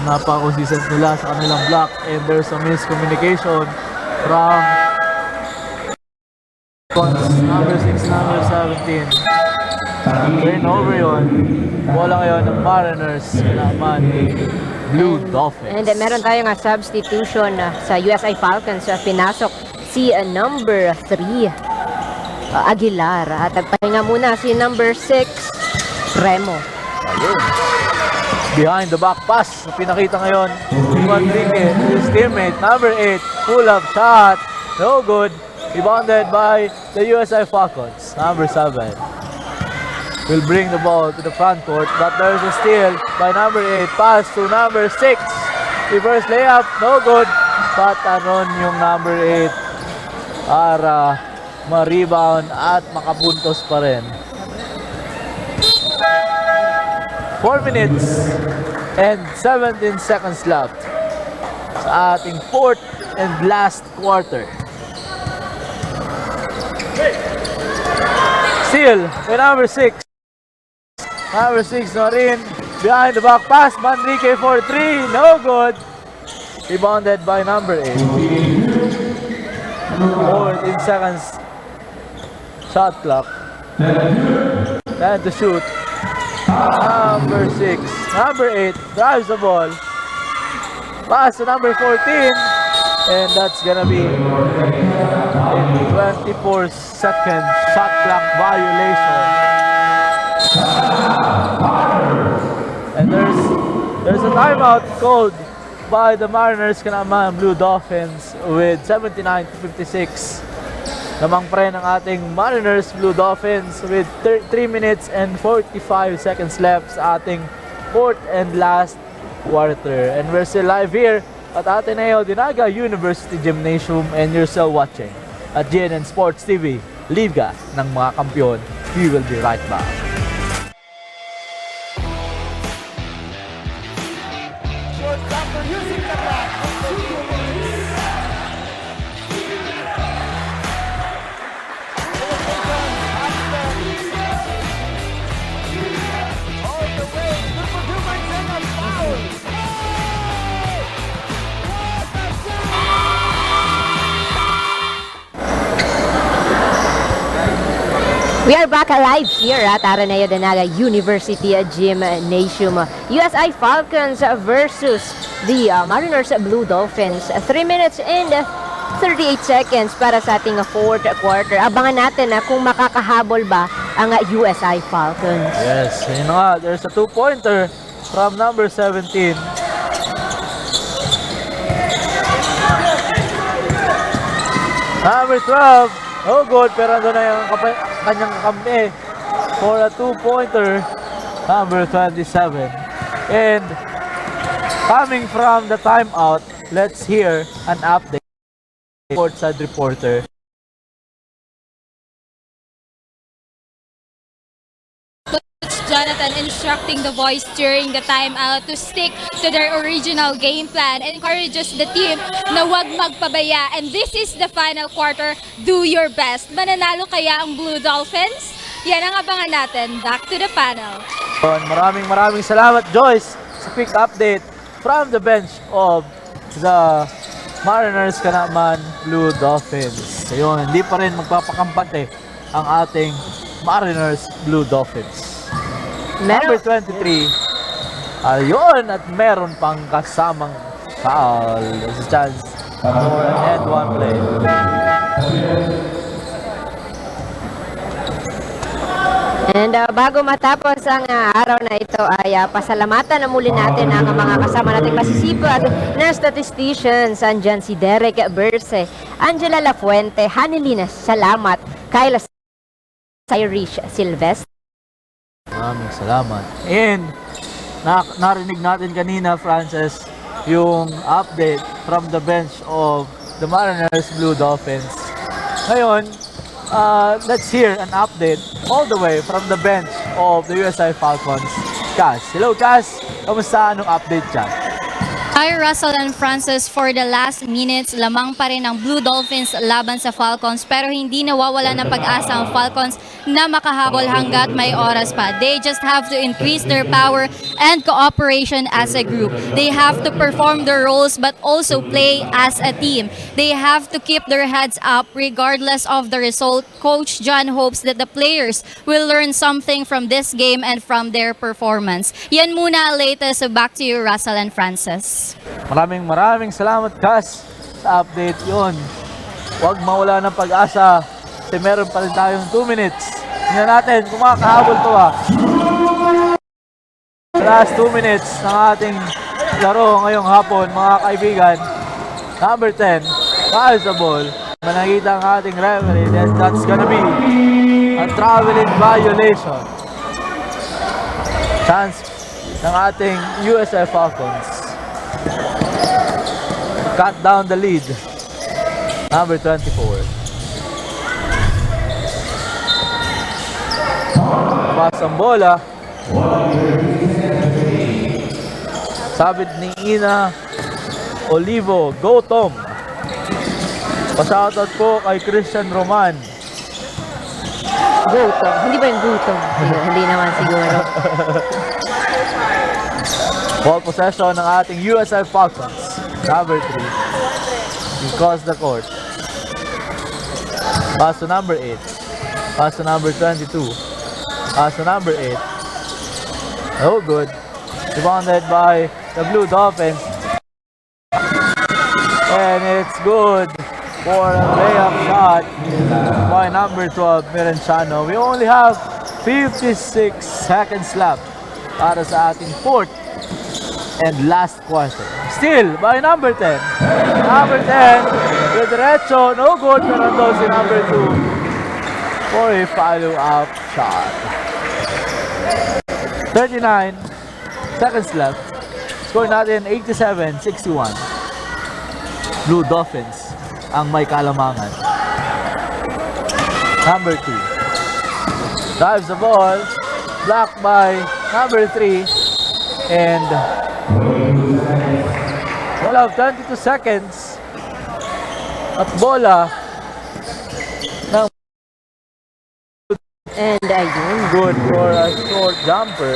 Napaka-consistent nila sa kanilang block, and there's a miscommunication from number 6, number 17. Turnover yun. Bola ngayon ng Mariners CANAMAN Blue Dolphins. And meron tayong substitution sa USI Falcons. Pinasok si number 3 Aguilar, at nagpahinga muna si number 6 Remo. Ayun. Behind the back pass na pinakita ngayon ni Rodriguez, his teammate, number 8, pull-up shot, no good. Rebounded by the USI Falcons, number 7. Will bring the ball to the front court, but there's a steal by number 8, pass to number 6. Reverse layup, no good. But anon yung number 8 para ma-rebound at makapuntos pa rin. 4 minutes and 17 seconds left sa ating fourth and last quarter. Steal by number 6. Number 6 na rin. Behind the back pass, Manrique for 3. No good. Rebounded by number 8. 14 seconds. Shot clock. 10 to shoot. Number 6. Number 8 drives the ball. Pass to number 14. And that's gonna be a 24-second shot clock violation. And there's a timeout called by the Mariners CANAMAN Blue Dolphins with 79-56. Lamang pa rin ang ating Mariners Blue Dolphins with 3 minutes and 45 seconds left sa ating fourth and last quarter. And we're still live here at Ateneo-Dinaga University Gymnasium, and you're still watching at GNN Sports TV, Liga ng mga Kampiyon. We will be right back. We are back alive here at Ateneo-Dinaga University Gymnasium. USI Falcons versus the Mariners Blue Dolphins. 3 minutes and 38 seconds para sa ating fourth quarter. Abangan natin kung makakahabol ba ang USI Falcons. Yes, yun nga. There's a two-pointer from number 17. Number 12. Oh, good. Pero ando na yung kanyang kampi for a two-pointer, number 27. And coming from the timeout, let's hear an update. Courtside reporter. Jonathan instructing the boys during the timeout to stick to their original game plan and encourages the team na huwag magpabaya. And this is the final quarter. Do your best. Mananalo kaya ang Blue Dolphins? Yan ang abangan natin. Back to the panel. Maraming salamat, Joyce, sa quick update from the bench of the Mariners, CANAMAN, Blue Dolphins. Ayun, hindi pa rin magpapakampante ang ating Mariners, Blue Dolphins. Number 23. Ayun, at meron pang kasamang foul. There's a chance for an end one play. And bago matapos ang araw na ito ay pasalamatan na muli natin ang mga kasama nating masisipag na statisticians. Andyan si Derek Berse, Angela Lafuente, Hanilina, salamat, Kyla Irish Silvestre. Maraming salamat. And narinig natin kanina, Frances, yung update from the bench of the Mariners Blue Dolphins. Ngayon, let's hear an update all the way from the bench of the USI Falcons. Cass. Hello, Cass. Kamusta? Anong update dyan? Hi Russell and Francis, for the last minutes, lamang pa rin ang Blue Dolphins laban sa Falcons pero hindi nawawala ng pag-asa ang Falcons na makahabol hanggat may oras pa. They just have to increase their power and cooperation as a group. They have to perform their roles but also play as a team. They have to keep their heads up regardless of the result. Coach John hopes that the players will learn something from this game and from their performance. Yan muna latest. So back to you, Russell and Francis. Maraming salamat, Cass, sa update yon. Huwag mawala ng pag-asa kasi meron pa rin tayong 2 minutes. Tingnan natin kung makakahabol to Last 2 minutes ng ating laro ngayong hapon, mga kaibigan. Number 10, ISABEL. Manakita ang ating referee, then that's gonna be a traveling violation. Chance ng ating USI Falcons. Cut down the lead. Number 24. Pas ang bola. Sabit ni Ina Olivo. Go Tom. Pasoutout po kay Christian Roman. Gutom. Hindi ba yung gutom? Hindi naman siguro. Ball possession ng ating USI Falcons. Number 3. He crossed the court. Pass to number 8. Pass to number 22. Pass to number 8. No good. Rebounded by the Blue Dolphins. And it's good for a layup shot by number 12, Mirenciano. We only have 56 seconds left para sa ating fourth and last quarter. Still by number 10. Number 10 with derecho, no good, pero nandun si number 2 for a follow-up shot. 39 seconds left. Score natin 87-61. Blue Dolphins ang may kalamangan. Number 2 drives the ball, blocked by number 3, and we'll have 22 seconds at bola ng and ayun, good for a short jumper.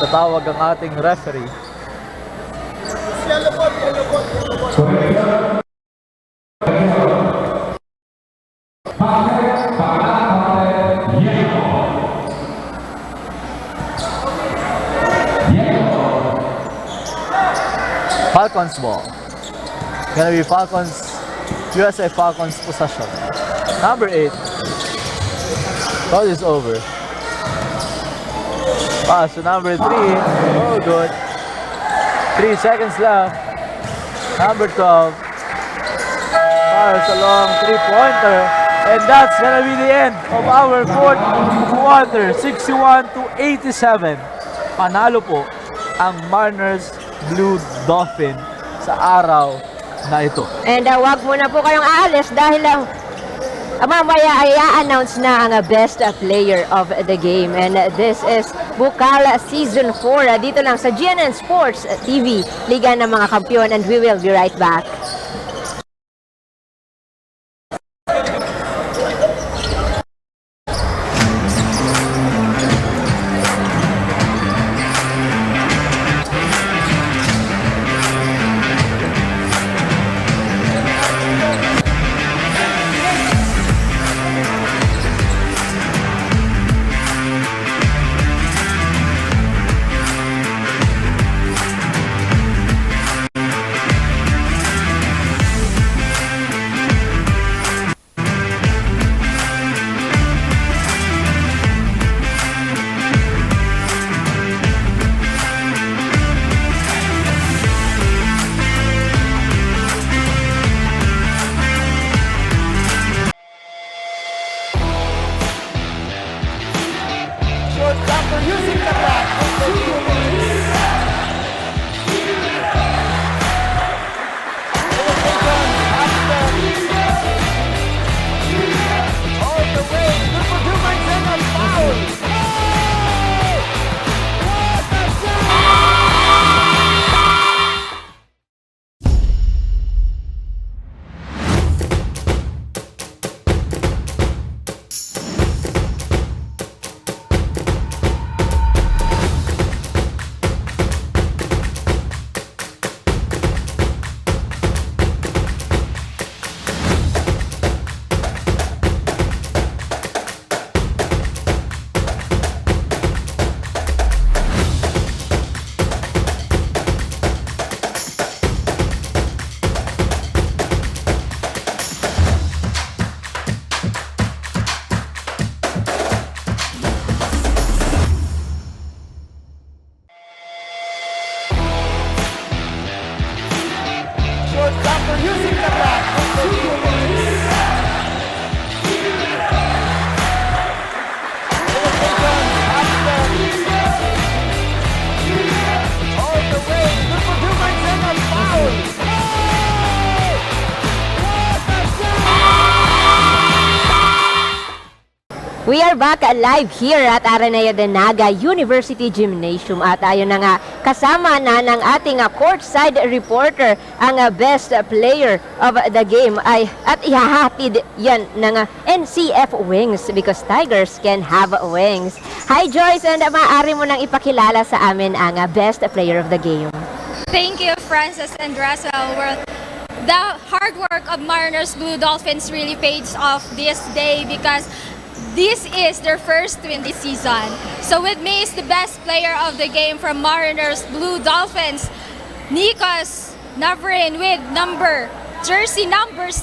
Tatawag ang ating referee. Falcons ball. Gonna be Falcons, USA Falcons possession. Number 8. Ball is over. Pass to number 3. Oh, good. 3 seconds left. Number 12. Fires a long 3-pointer. And that's gonna be the end of our fourth quarter. 61-87. Panalo po ang Mariners Blue Dolphin sa araw na ito. And wag muna po kayong aalis dahil mamaya ay i-announce na ang best player of the game. And this is Bucal Season 4 dito lang sa GNN Sports TV, Liga ng mga Kampiyon, and we will be right back. Short jumper using the block. All the way. Good for 2 points and a foul. Short jumper using the block. All the way. Good for 2 points and a foul. We are back live here at DOLPHINS University Gymnasium at ayon na nga kasama na ng ating courtside reporter ang best player of the game ay at ihahatid yan ng NCF wings because Tigers can have wings. Hi Joyce, and maaari mo nang ipakilala sa amin ang best player of the game. Thank you, Francis and Russell. Well, the hard work of Mariners Blue Dolphins really pays off this day because this is their first win this season. So with me is the best player of the game from Mariners Blue Dolphins, Nikos Navrin with jersey number 6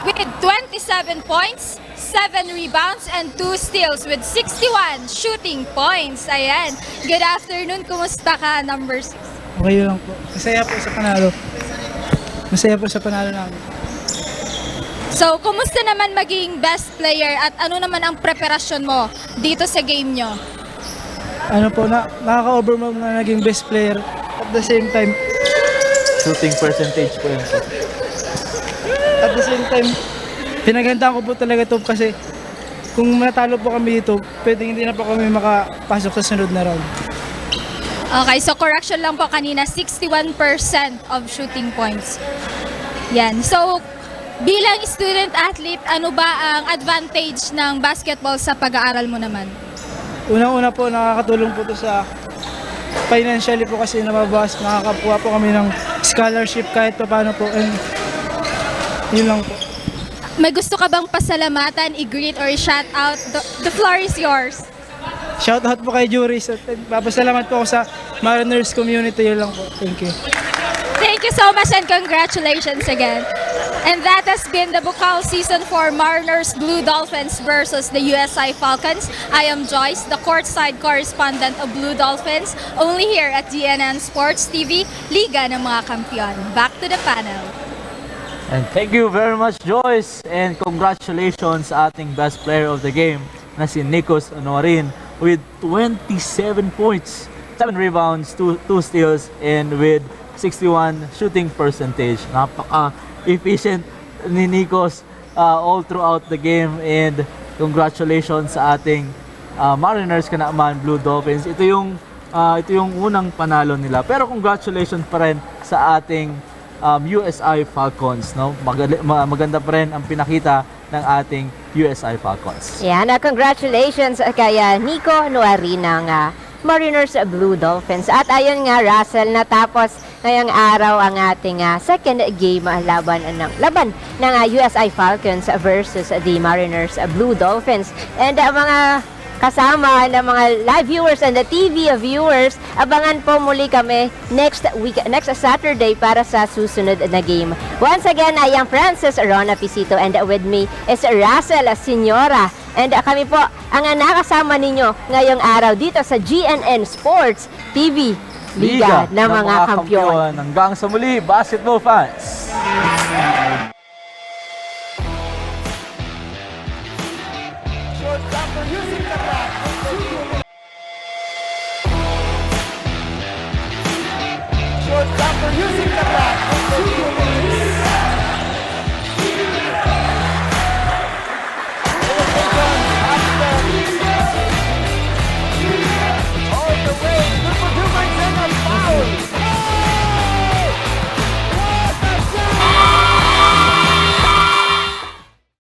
with 27 points, 7 rebounds, and 2 steals with 61 shooting points. Ayan. Good afternoon. Kumusta ka, number 6? Okay lang po. Masaya po sa panalo. Masaya po sa panalo namin. So, kumusta naman maging best player at ano naman ang preparasyon mo dito sa game nyo? Ano po, nakaka-overwhelm na naging best player at the same time. Shooting percentage po yun. At the same time, pinaghandaan ko po talaga ito kasi kung natalo po kami dito, pwedeng hindi na po kami makapasok sa sunod na round. Okay, so correction lang po kanina, 61% of shooting points. Yan. So, bilang student athlete, ano ba ang advantage ng basketball sa pag-aaral mo naman? Unang-una po, nakakatulong po ito sa financially po kasi nababas. Nakakakuha po kami ng scholarship kahit pa paano po. And yun lang po. May gusto ka bang pasalamatan, i-greet or i-shout out? The floor is yours. Shout out po kay Juris at papasalamat po ako sa Mariners community. Yun lang po. Thank you. Thank you so much and congratulations again. And that has been the Bucal Season 4 Mariners Blue Dolphins versus the USI Falcons. I am Joyce, the courtside correspondent of Blue Dolphins, only here at GNN Sports TV, Liga ng mga Kampiyon. Back to the panel. And thank you very much, Joyce. And congratulations sa ating best player of the game na si Nikos Navrin with 27 points, 7 rebounds, 2 steals, and with 61 shooting percentage. Napaka-efficient ni Nikos all throughout the game, and congratulations sa ating Mariners CANAMAN Blue Dolphins. Ito yung unang panalo nila. Pero congratulations pa rin sa ating USI Falcons, no? Maganda pa rin ang pinakita ng ating USI Falcons. Yan, congratulations kay Nico Navrin ng Mariners Blue Dolphins. At ayun nga, Russell, natapos ngayong araw ang ating second game laban ng USI Falcons versus the Mariners Blue Dolphins. And mga kasama ng mga live viewers and the TV viewers, abangan po muli kami next Saturday para sa susunod na game. Once again, I am Francis Rona Pisito and with me is Russell Senyora. And kami po ang nakasama ninyo ngayong araw dito sa GNN Sports TV, Liga ng mga Kampiyon. Hanggang sa muli, basketball fans! Short jumper using the block. Shortstopper using the bat.